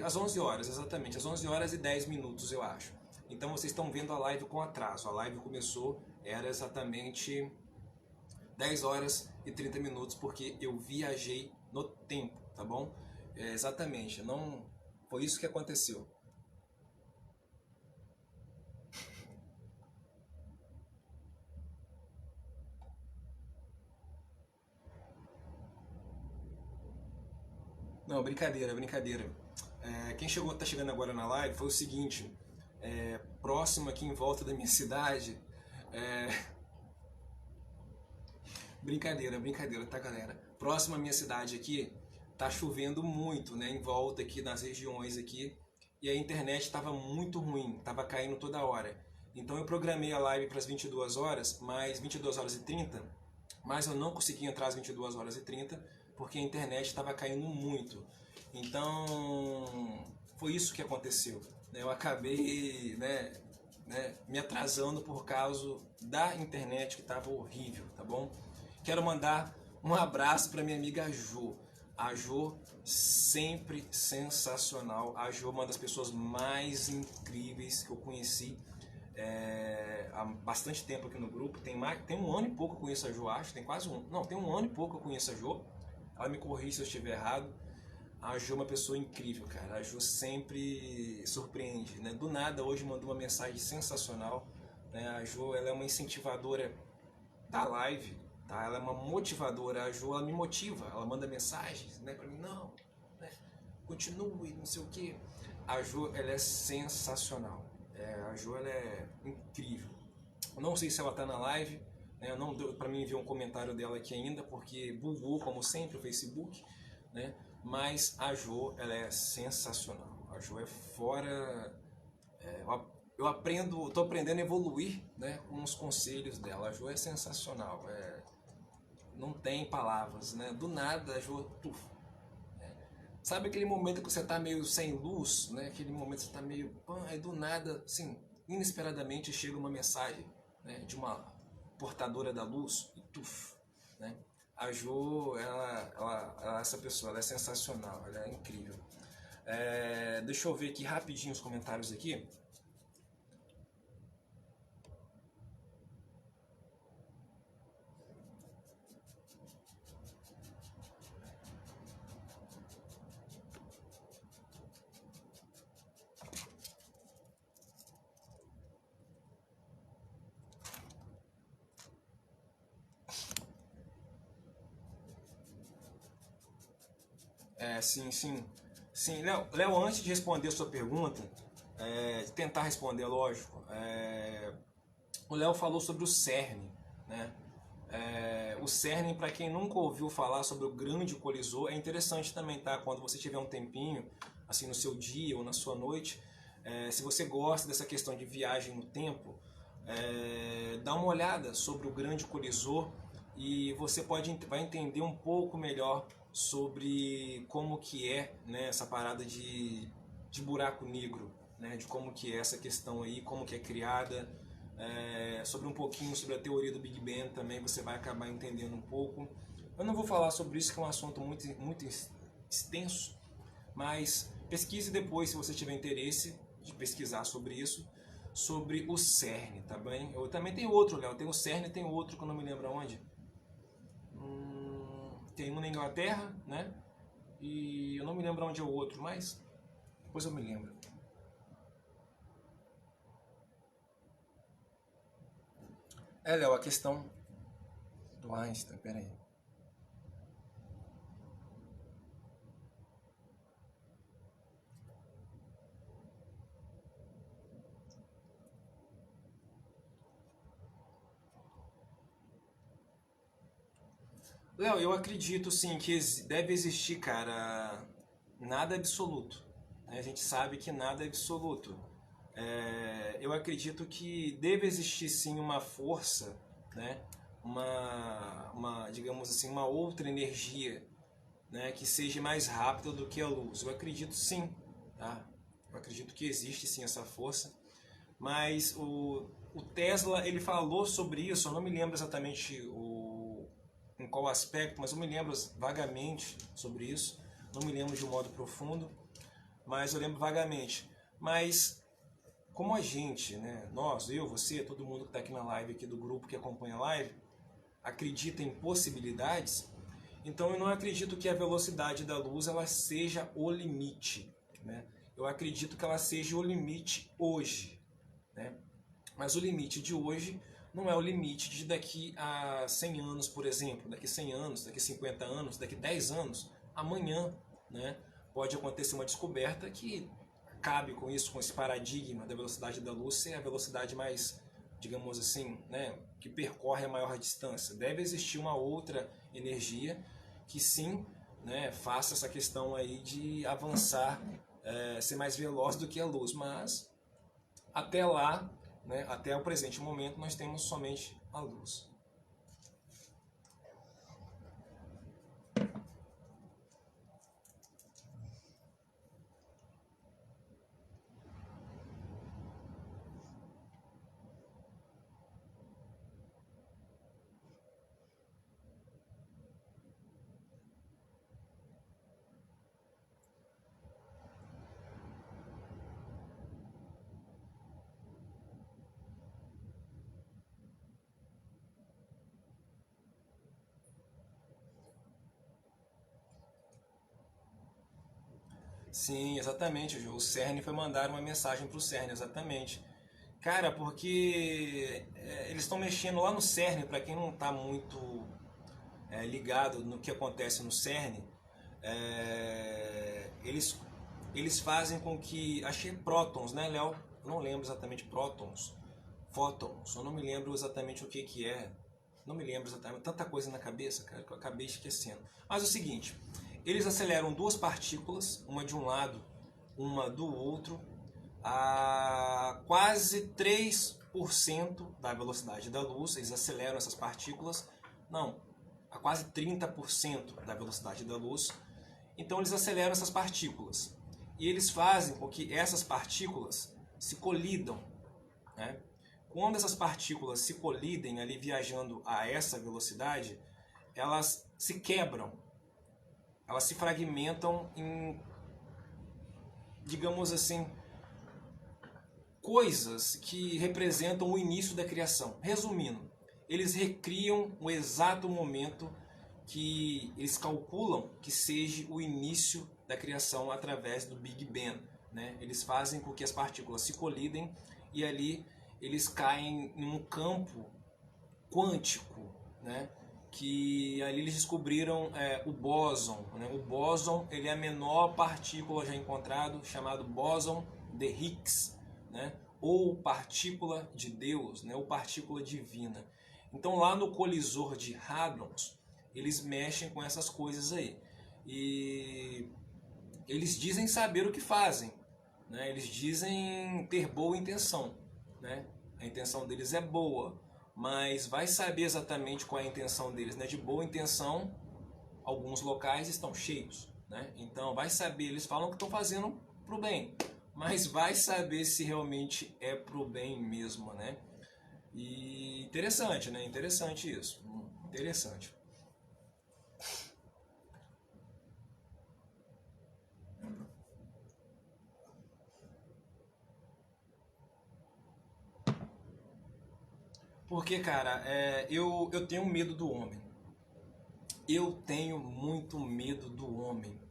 às 11 horas, exatamente, às 11 horas e 10 minutos, eu acho. Então vocês estão vendo a live com atraso. A live começou, era exatamente 10 horas e 30 minutos, porque eu viajei no tempo, tá bom? Exatamente, não foi isso que aconteceu. Não, brincadeira, brincadeira. Quem tá chegando agora na live foi o seguinte: próximo aqui em volta da minha cidade. é, Brincadeira, brincadeira, tá, galera? Próximo à minha cidade aqui, tá chovendo muito, né? Em volta aqui nas regiões aqui. E a internet estava muito ruim, estava caindo toda hora. Então eu programei a live para as 22 horas, mais 22 horas e 30, mas eu não consegui entrar às 22 horas e 30 porque a internet estava caindo muito. Então foi isso que aconteceu, né? Eu acabei, me atrasando por causa da internet que estava horrível, tá bom? Quero mandar um abraço para minha amiga Jo. A Jo, sempre sensacional. A Jo é uma das pessoas mais incríveis que eu conheci há bastante tempo aqui no grupo. Tem um ano e pouco que eu conheço a Jo, acho. Tem quase um. Não, tem um ano e pouco que eu conheço a Jo. Ela me corrige se eu estiver errado. A Jo é uma pessoa incrível, cara. A Jo sempre surpreende, né? Do nada, hoje mandou uma mensagem sensacional, né? A Jo, ela é uma incentivadora da live, tá? Ela é uma motivadora. A Jo, ela me motiva. Ela manda mensagens, né, pra mim. Não, né? Continue, não sei o quê. A Jo, ela é sensacional. A Jo, ela é incrível. Não sei se ela tá na live, né? Não deu pra mim ver um comentário dela aqui ainda, porque bugou, como sempre, o Facebook, né? Mas a Jo, ela é sensacional. A Jo é fora... eu aprendo, tô aprendendo a evoluir, né, com os conselhos dela. A Jo é sensacional. Não tem palavras, né? Do nada a Jo... Sabe aquele momento que você tá meio sem luz, né? Aquele momento que você tá meio... Aí do nada, assim, inesperadamente chega uma mensagem, né, de uma portadora da luz e tuf, né? A Jo, ela é essa pessoa, ela é sensacional, ela é incrível. Deixa eu ver aqui rapidinho os comentários aqui. Sim, sim. Sim, Léo, antes de responder a sua pergunta, tentar responder, lógico, o Léo falou sobre o CERN, né? O CERN, para quem nunca ouviu falar sobre o grande colisor, é interessante também, tá? Quando você tiver um tempinho, assim, no seu dia ou na sua noite, se você gosta dessa questão de viagem no tempo, dá uma olhada sobre o grande colisor e você vai entender um pouco melhor sobre como que é, né, essa parada de buraco negro, né, de como que é essa questão aí, como que é criada, sobre um pouquinho sobre a teoria do Big Bang também você vai acabar entendendo um pouco. Eu não vou falar sobre isso, que é um assunto muito extenso, mas pesquise depois se você tiver interesse de pesquisar sobre isso, sobre o CERN, tá bem? Eu também tenho outro, Léo, tem o CERN e tem outro que eu não me lembro aonde. Tem um na Inglaterra, né? E eu não me lembro onde é o outro, mas depois eu me lembro. Léo, a questão do Einstein, peraí. Léo, eu acredito sim que deve existir, cara, nada absoluto. A gente sabe que nada é absoluto. Eu acredito que deve existir sim uma força, né? Digamos assim, uma outra energia, né, que seja mais rápida do que a luz. Eu acredito sim, tá? Eu acredito que existe sim essa força, mas o Tesla, ele falou sobre isso, eu não me lembro exatamente em qual aspecto, mas eu me lembro vagamente sobre isso, não me lembro de um modo profundo, mas eu lembro vagamente. Mas como a gente, né, nós, eu, você, todo mundo que está aqui na live, aqui do grupo que acompanha a live, acredita em possibilidades, então eu não acredito que a velocidade da luz ela seja o limite, né? Eu acredito que ela seja o limite hoje, né? Mas o limite de hoje não é o limite de daqui a 100 anos, por exemplo, daqui a 100 anos, daqui a 50 anos, daqui a 10 anos, amanhã, né? Pode acontecer uma descoberta que cabe com isso, com esse paradigma da velocidade da luz ser a velocidade mais, digamos assim, né, que percorre a maior distância. Deve existir uma outra energia que sim, né, faça essa questão aí de avançar, ser mais veloz do que a luz, mas até lá, né, até o presente momento, nós temos somente a luz. Sim, exatamente, Ju. O CERN foi mandar uma mensagem para o CERN, exatamente. Cara, porque eles estão mexendo lá no CERN, para quem não está muito ligado no que acontece no CERN, eles, eles fazem com que. Achei prótons, né, Léo? Eu não lembro exatamente prótons, fótons, eu não me lembro exatamente o que, que é. Não me lembro exatamente, tanta coisa na cabeça, cara, que eu acabei esquecendo. Mas é o seguinte, eles aceleram duas partículas, uma de um lado, uma do outro, a quase 3% da velocidade da luz. Eles aceleram essas partículas, não, a quase 30% da velocidade da luz. Então eles aceleram essas partículas e eles fazem com que essas partículas se colidam, né? Quando essas partículas se colidem ali viajando a essa velocidade, elas se quebram, elas se fragmentam em, digamos assim, coisas que representam o início da criação. Resumindo, eles recriam o exato momento que eles calculam que seja o início da criação através do Big Bang, né? Eles fazem com que as partículas se colidem e ali eles caem em um campo quântico, né? Que ali eles descobriram o bóson, né? O bóson, ele é a menor partícula já encontrado, chamado bóson de Higgs, né? Ou partícula de Deus, né? Ou partícula divina. Então lá no colisor de hadrons, eles mexem com essas coisas aí. E eles dizem saber o que fazem, né? Eles dizem ter boa intenção, né? A intenção deles é boa, mas vai saber exatamente qual é a intenção deles, né? De boa intenção, alguns locais estão cheios, né? Então vai saber, eles falam que estão fazendo pro bem, mas vai saber se realmente é pro bem mesmo, né? E interessante, né? Interessante isso. Interessante. Porque, cara, eu tenho medo do homem. Eu tenho muito medo do homem.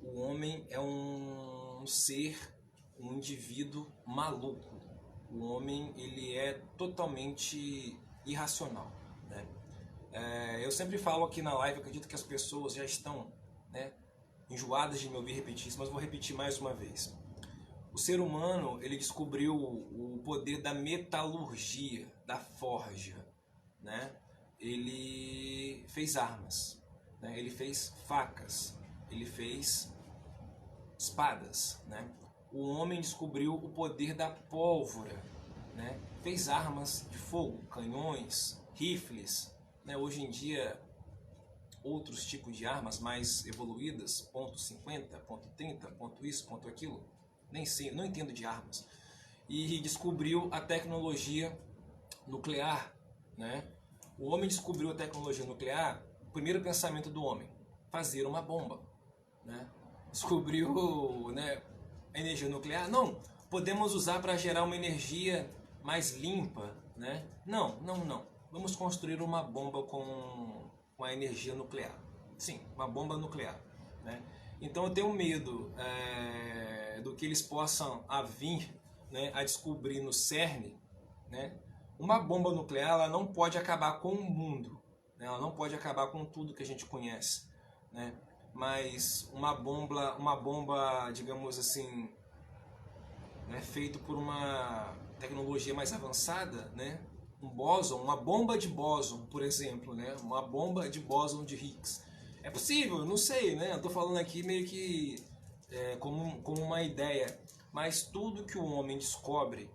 O homem é um ser, um indivíduo maluco. O homem, ele é totalmente irracional, né? Eu sempre falo aqui na live, acredito que as pessoas já estão, né, enjoadas de me ouvir repetir isso, mas vou repetir mais uma vez. O ser humano, ele descobriu o poder da metalurgia, da forja, né? Ele fez armas, né? Ele fez facas, ele fez espadas, né? O homem descobriu o poder da pólvora, né? Fez armas de fogo, canhões, rifles, né? Hoje em dia outros tipos de armas mais evoluídas, ponto .50, ponto .30, ponto isso, ponto aquilo, nem sei, não entendo de armas. E descobriu a tecnologia nuclear, né? O homem descobriu a tecnologia nuclear, o primeiro pensamento do homem, fazer uma bomba, né? Descobriu, né, a energia nuclear, não, podemos usar para gerar uma energia mais limpa, né? Não, não, não. Vamos construir uma bomba com a energia nuclear. Sim, uma bomba nuclear, né? Então eu tenho medo do que eles possam vir, né, a descobrir no CERN, né? Uma bomba nuclear, ela não pode acabar com o mundo, né? Ela não pode acabar com tudo que a gente conhece, né? Mas uma bomba, digamos assim, né, feito por uma tecnologia mais avançada, né? Um bóson, uma bomba de bóson, por exemplo, né? Uma bomba de bóson de Higgs. É possível, não sei, né? Eu tô falando aqui meio que como uma ideia, mas tudo que o homem descobre,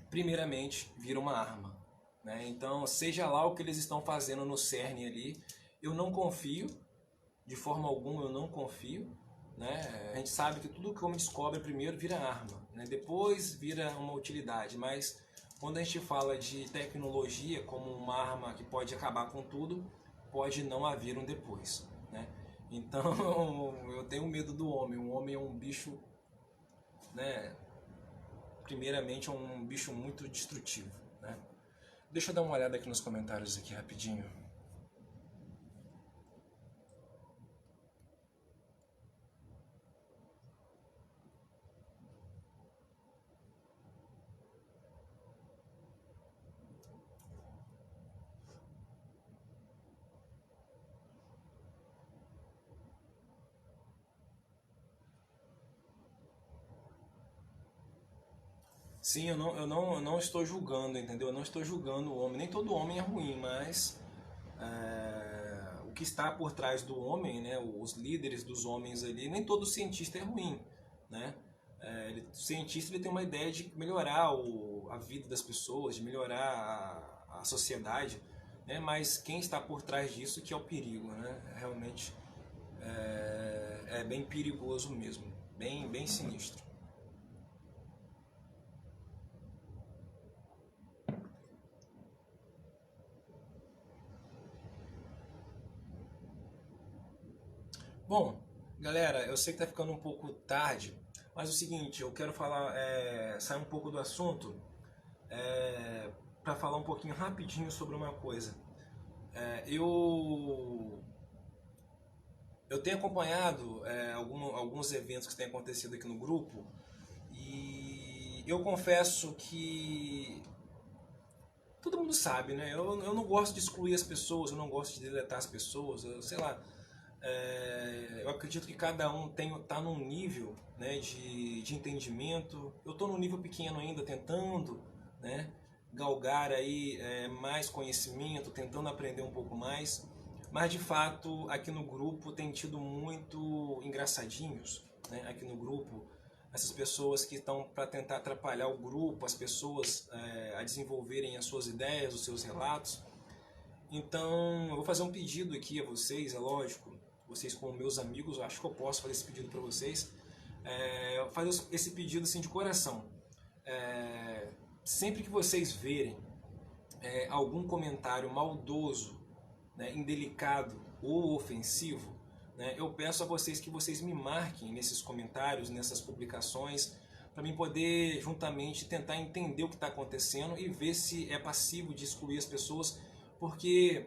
primeiramente, vira uma arma, né? Então, seja lá o que eles estão fazendo no CERN ali, eu não confio, de forma alguma eu não confio, né? A gente sabe que tudo que o homem descobre primeiro vira arma, né? Depois vira uma utilidade, mas quando a gente fala de tecnologia como uma arma que pode acabar com tudo, pode não haver um depois, né? Então eu tenho medo do homem. O homem é um bicho, né? Primeiramente é um bicho muito destrutivo, né? Deixa eu dar uma olhada aqui nos comentários aqui rapidinho. Sim, eu não estou julgando, entendeu? Eu não estou julgando o homem. Nem todo homem é ruim, mas o que está por trás do homem, né? Os líderes dos homens ali, nem todo cientista é ruim, né? O cientista ele tem uma ideia de melhorar a vida das pessoas, de melhorar a sociedade, né? Mas quem está por trás disso que é o perigo, né? Realmente é bem perigoso mesmo, bem sinistro. Bom, galera, eu sei que tá ficando um pouco tarde, mas é o seguinte, eu quero falar, sair um pouco do assunto, para falar um pouquinho rapidinho sobre uma coisa. Eu tenho acompanhado alguns eventos que têm acontecido aqui no grupo e eu confesso que todo mundo sabe, né? Eu não gosto de excluir as pessoas, eu não gosto de deletar as pessoas, sei lá. Eu acredito que cada um tá num nível, né, de entendimento. Eu estou num nível pequeno ainda, tentando, né, galgar aí mais conhecimento, tentando aprender um pouco mais. Mas de fato, aqui no grupo tem tido muito engraçadinhos, né? Aqui no grupo, essas pessoas que estão para tentar atrapalhar o grupo, as pessoas a desenvolverem as suas ideias, os seus relatos. Então, eu vou fazer um pedido aqui a vocês, é lógico, vocês como meus amigos, eu acho que eu posso fazer esse pedido para vocês. Fazer esse pedido assim de coração. Sempre que vocês verem algum comentário maldoso, né, indelicado ou ofensivo, né, eu peço a vocês que vocês me marquem nesses comentários, nessas publicações, para mim poder juntamente tentar entender o que está acontecendo e ver se é passível de excluir as pessoas, porque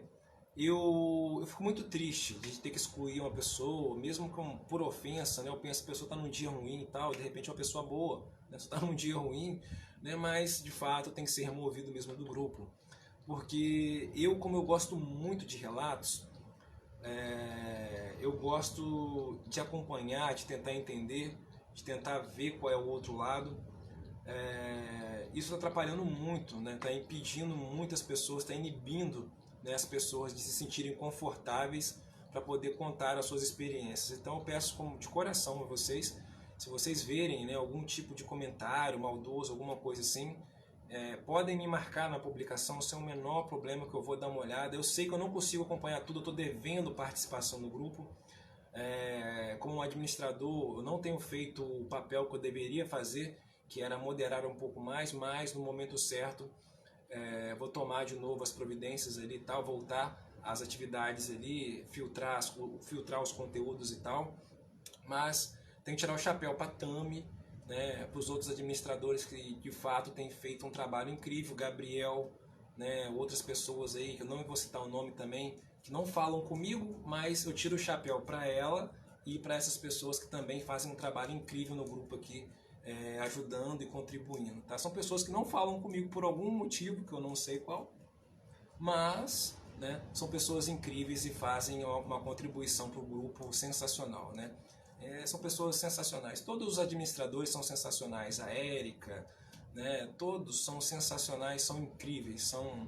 eu fico muito triste de ter que excluir uma pessoa, mesmo por ofensa, né? Eu penso que a pessoa está num dia ruim e tal, de repente é uma pessoa boa, né? Você está num dia ruim, né? Mas de fato tem que ser removido mesmo do grupo. Porque como eu gosto muito de relatos, eu gosto de acompanhar, de tentar entender, de tentar ver qual é o outro lado. Isso está atrapalhando muito, né? Está impedindo muitas pessoas, está inibindo, né, as pessoas de se sentirem confortáveis para poder contar as suas experiências. Então eu peço de coração a vocês, se vocês verem, né, algum tipo de comentário maldoso, alguma coisa assim, podem me marcar na publicação, sem o menor problema, que eu vou dar uma olhada. Eu sei que eu não consigo acompanhar tudo, eu estou devendo participação no grupo. Como administrador, eu não tenho feito o papel que eu deveria fazer, que era moderar um pouco mais, mas no momento certo vou tomar de novo as providências ali e tal, voltar às atividades ali, filtrar os conteúdos e tal, mas tem que tirar o chapéu para a Tami, né, para os outros administradores que de fato têm feito um trabalho incrível, Gabriel, né, outras pessoas aí, que eu não vou citar o nome também, que não falam comigo, mas eu tiro o chapéu para ela e para essas pessoas que também fazem um trabalho incrível no grupo aqui, ajudando e contribuindo. Tá? São pessoas que não falam comigo por algum motivo, que eu não sei qual, mas, né, são pessoas incríveis e fazem uma contribuição para o grupo sensacional. Né? São pessoas sensacionais. Todos os administradores são sensacionais. A Érica, né, todos são sensacionais, são incríveis, são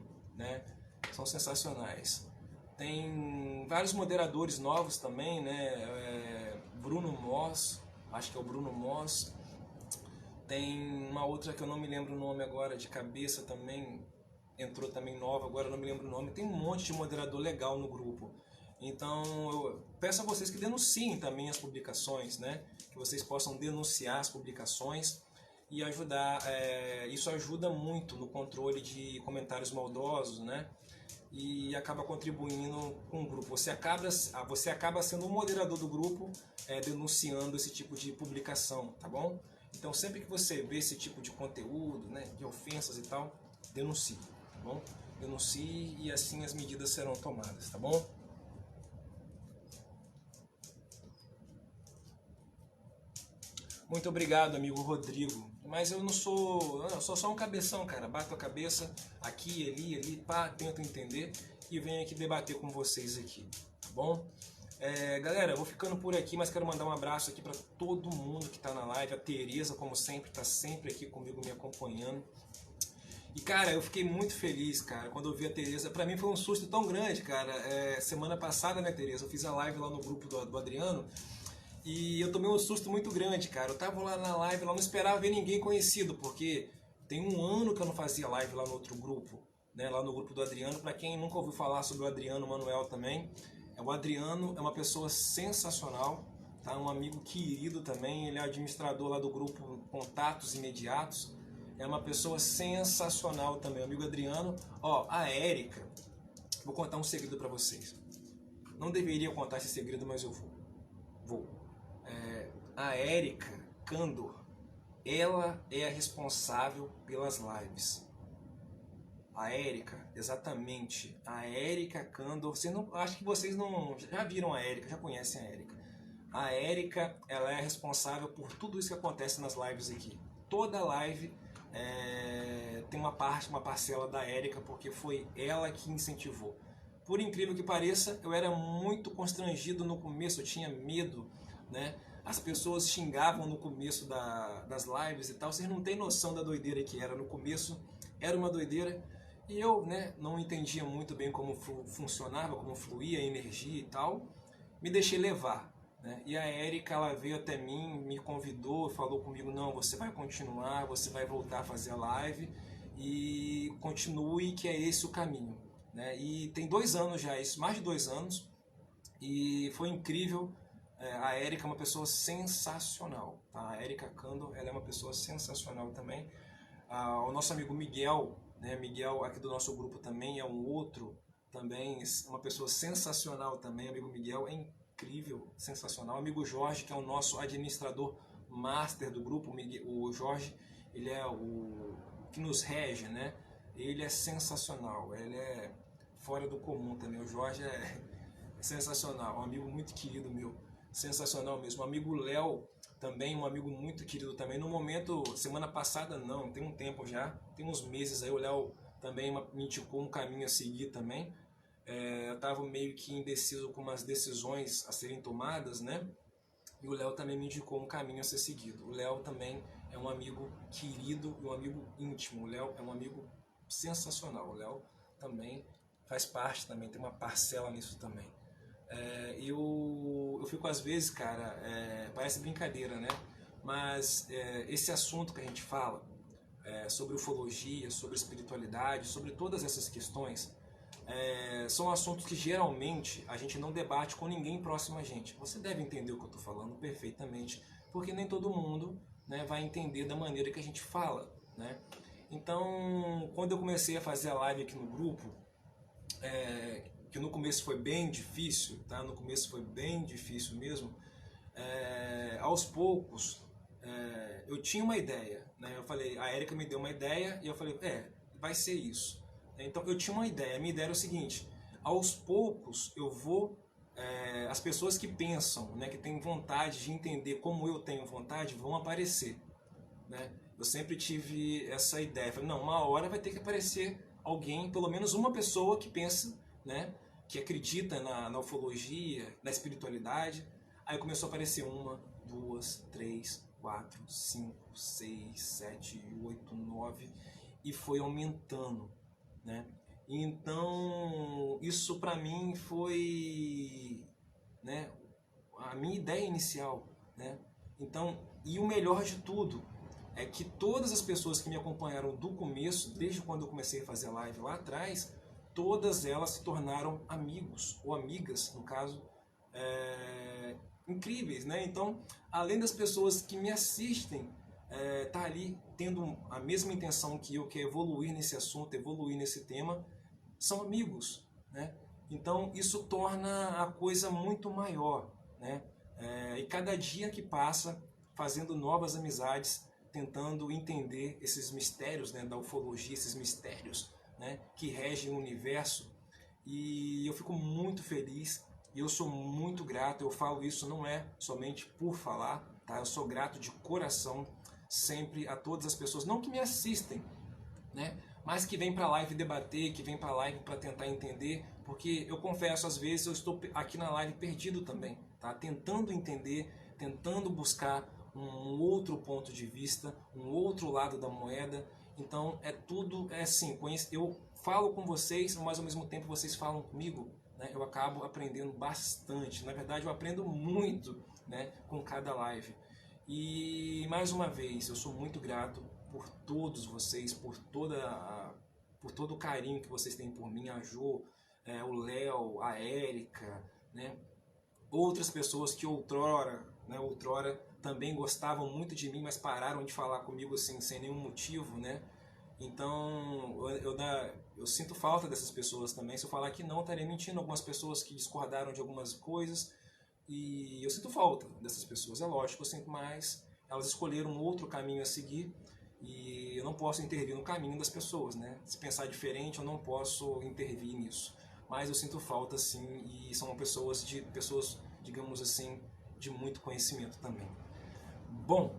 sensacionais. Tem vários moderadores novos também, né? Bruno Moss, acho que é o Bruno Moss. Tem uma outra que eu não me lembro o nome agora, de cabeça também, entrou também nova, agora eu não me lembro o nome. Tem um monte de moderador legal no grupo. Então eu peço a vocês que denunciem também as publicações, né? Que vocês possam denunciar as publicações e ajudar. Isso ajuda muito no controle de comentários maldosos, né? E acaba contribuindo com o grupo. Você acaba sendo o moderador do grupo, denunciando esse tipo de publicação, tá bom? Então sempre que você vê esse tipo de conteúdo, né, de ofensas e tal, denuncie, tá bom? Denuncie e assim as medidas serão tomadas, tá bom? Muito obrigado, amigo Rodrigo. Mas eu sou só um cabeção, cara. Bato a cabeça aqui, ali, pá, tento entender e venho aqui debater com vocês aqui, tá bom? Galera, eu vou ficando por aqui, mas quero mandar um abraço aqui para todo mundo que tá na live. A Tereza, como sempre, tá sempre aqui comigo me acompanhando. E, cara, eu fiquei muito feliz, cara, quando eu vi a Tereza. Pra mim foi um susto tão grande, cara. Semana passada, né, Tereza, eu fiz a live lá no grupo do Adriano e eu tomei um susto muito grande, cara. Eu tava lá na live, lá não esperava ver ninguém conhecido, porque tem um ano que eu não fazia live lá no outro grupo, né, lá no grupo do Adriano. Pra quem nunca ouviu falar sobre o Adriano Manuel também, o Adriano é uma pessoa sensacional, tá? Um amigo querido também, ele é administrador lá do grupo Contatos Imediatos. É uma pessoa sensacional também, o amigo Adriano. Ó, a Érica, vou contar um segredo pra vocês. Não deveria contar esse segredo, mas eu vou. A Érica Candor, ela é a responsável pelas lives. A Érica, exatamente. A Érica Candor. Acho que vocês não já viram a Érica, já conhecem a Érica. A Érica, ela é responsável por tudo isso que acontece nas lives aqui. Toda live tem uma parcela da Érica, porque foi ela que incentivou. Por incrível que pareça, eu era muito constrangido no começo, eu tinha medo, né? As pessoas xingavam no começo das lives e tal. Vocês não têm noção da doideira que era. No começo era uma doideira. E eu, né, não entendia muito bem como funcionava, como fluía a energia e tal. Me deixei levar, né? E a Érica, ela veio até mim, me convidou, falou comigo: não, você vai continuar, você vai voltar a fazer a live e continue, que é esse o caminho, né? E tem 2 anos já isso, mais de 2 anos, e foi incrível. A Érica é uma pessoa sensacional, tá? A Érica Candor, ela é uma pessoa sensacional também. O nosso amigo Miguel, né? Miguel aqui do nosso grupo também é um outro, também uma pessoa sensacional também. Amigo Miguel é incrível, sensacional. Amigo Jorge, que é o nosso administrador master do grupo. O Jorge, ele é o que nos rege, né? Ele é sensacional, ele é fora do comum também. O Jorge é sensacional, um amigo muito querido meu, sensacional mesmo. O amigo Léo também, um amigo muito querido também. No momento, semana passada não, tem um tempo já, tem uns meses aí, o Léo também me indicou um caminho a seguir também. Eu estava meio que indeciso com umas decisões a serem tomadas, né? E o Léo também me indicou um caminho a ser seguido. O Léo também é um amigo querido e um amigo íntimo. O Léo é um amigo sensacional. O Léo também faz parte, também tem uma parcela nisso também. Eu fico às vezes, cara, parece brincadeira, né? Mas esse assunto que a gente fala, sobre ufologia, sobre espiritualidade, sobre todas essas questões, são assuntos que geralmente a gente não debate com ninguém próximo a gente. Você deve entender o que eu estou falando perfeitamente, porque nem todo mundo, né, vai entender da maneira que a gente fala, né? Então, quando eu comecei a fazer a live aqui no grupo, que no começo foi bem difícil, tá? No começo foi bem difícil mesmo. Aos poucos, eu tinha uma ideia, né? Eu falei, a Érica me deu uma ideia e eu falei, vai ser isso. Então eu tinha uma ideia. A minha ideia era o seguinte: aos poucos eu vou, as pessoas que pensam, né, que têm vontade de entender como eu tenho vontade, vão aparecer, né? Eu sempre tive essa ideia. Falei, não, uma hora vai ter que aparecer alguém, pelo menos uma pessoa que pensa, né, que acredita na ufologia, na espiritualidade. Aí começou a aparecer 1, 2, 3, 4, 5, 6, 7, 8, 9 e foi aumentando, né? Então isso para mim foi, né, a minha ideia inicial, né? Então, e o melhor de tudo é que todas as pessoas que me acompanharam do começo, desde quando eu comecei a fazer live lá atrás, todas elas se tornaram amigos, ou amigas, no caso, incríveis, né? Então, além das pessoas que me assistem, tá ali tendo a mesma intenção que eu, que é evoluir nesse assunto, evoluir nesse tema, são amigos, né? Então, isso torna a coisa muito maior, né? E cada dia que passa, fazendo novas amizades, tentando entender esses mistérios, né, da ufologia, esses mistérios, né, que regem o universo, e eu fico muito feliz e eu sou muito grato. Eu falo isso não é somente por falar, tá? Eu sou grato de coração sempre a todas as pessoas, não que me assistem, né, mas que vem para a live debater, que vem para a live para tentar entender, porque eu confesso, às vezes eu estou aqui na live perdido também, tá? Tentando entender, tentando buscar um outro ponto de vista, um outro lado da moeda. Então é assim, eu falo com vocês, mas ao mesmo tempo vocês falam comigo, né? Eu acabo aprendendo bastante, na verdade eu aprendo muito, né, com cada live. E mais uma vez, eu sou muito grato por todos vocês, por todo o carinho que vocês têm por mim, a Jo, o Léo, a Érica, né? Outras pessoas que outrora também gostavam muito de mim, mas pararam de falar comigo assim, sem nenhum motivo, né? Então eu sinto falta dessas pessoas também. Se eu falar que não, eu estaria mentindo. Algumas pessoas que discordaram de algumas coisas, e eu sinto falta dessas pessoas, é lógico, eu sinto, mas elas escolheram um outro caminho a seguir e eu não posso intervir no caminho das pessoas, né? Se pensar diferente, eu não posso intervir nisso. Mas eu sinto falta, sim, e são pessoas, digamos assim, de muito conhecimento também. Bom,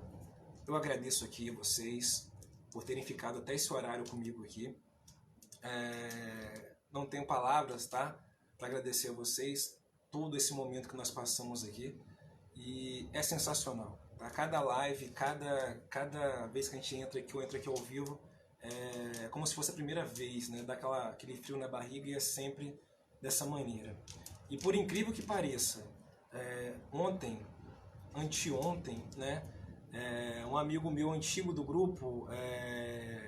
eu agradeço aqui a vocês por terem ficado até esse horário comigo aqui. Não tenho palavras, tá? Para agradecer a vocês todo esse momento que nós passamos aqui, e é sensacional, tá? Cada live, cada vez que a gente entra aqui, eu entro aqui ao vivo, é como se fosse a primeira vez, né? Dá aquele frio na barriga, e é sempre dessa maneira. E por incrível que pareça, anteontem, né? Um amigo meu antigo do grupo,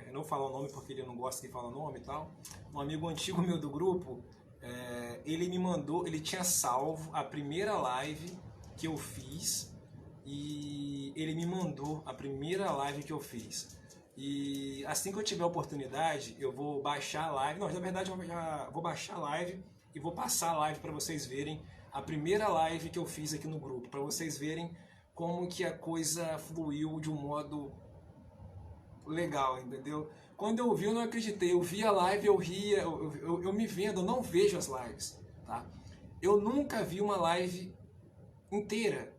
eu não vou falar o nome porque ele não gosta de falar o nome e tal, um amigo antigo meu do grupo, ele me mandou, ele tinha salvo a primeira live que eu fiz, e ele me mandou a primeira live que eu fiz. E assim que eu tiver a oportunidade, eu vou baixar a live. Não, na verdade eu já vou baixar a live e vou passar a live para vocês verem a primeira live que eu fiz aqui no grupo, para vocês verem como que a coisa fluiu de um modo legal, entendeu? Quando eu vi, eu não acreditei. Eu vi a live, eu ria, eu me vendo, eu não vejo as lives, tá? Eu nunca vi uma live inteira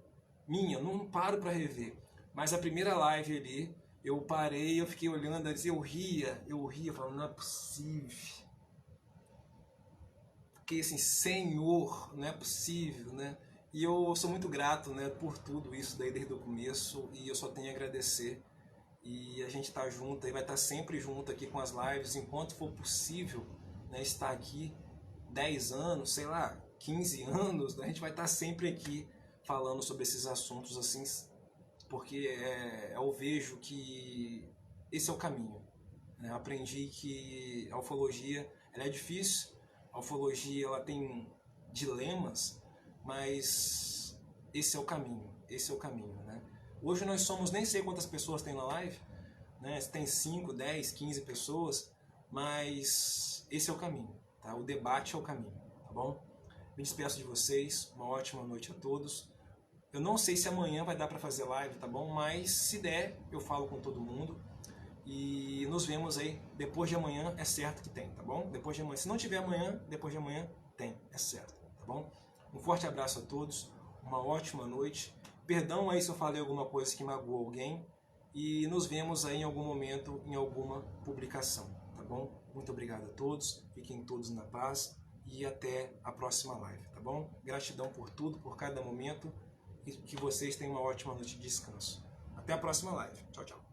minha, eu não paro para rever. Mas a primeira live ali, eu parei, eu fiquei olhando, eu ria, falando, não é possível. Fiquei assim, Senhor, não é possível, né? E eu sou muito grato, né, por tudo isso daí desde o começo, e eu só tenho a agradecer. E a gente tá junto, e vai estar sempre junto aqui com as lives, enquanto for possível, né, estar aqui 10 anos, sei lá, 15 anos, né, a gente vai estar sempre aqui falando sobre esses assuntos assim, porque eu vejo que esse é o caminho, né? Eu aprendi que a ufologia ela é difícil, a ufologia ela tem dilemas, mas esse é o caminho, né? Hoje nós somos, nem sei quantas pessoas tem na live, né? Tem 5, 10, 15 pessoas, mas esse é o caminho, tá? O debate é o caminho, tá bom? Me despeço de vocês, uma ótima noite a todos. Eu não sei se amanhã vai dar para fazer live, tá bom? Mas se der, eu falo com todo mundo. E nos vemos aí depois de amanhã, é certo que tem, tá bom? Depois de amanhã. Se não tiver amanhã, depois de amanhã tem, é certo, tá bom? Um forte abraço a todos, uma ótima noite. Perdão aí se eu falei alguma coisa que magoou alguém. E nos vemos aí em algum momento, em alguma publicação, tá bom? Muito obrigado a todos, fiquem todos na paz e até a próxima live, tá bom? Gratidão por tudo, por cada momento, e que vocês tenham uma ótima noite de descanso. Até a próxima live. Tchau, tchau.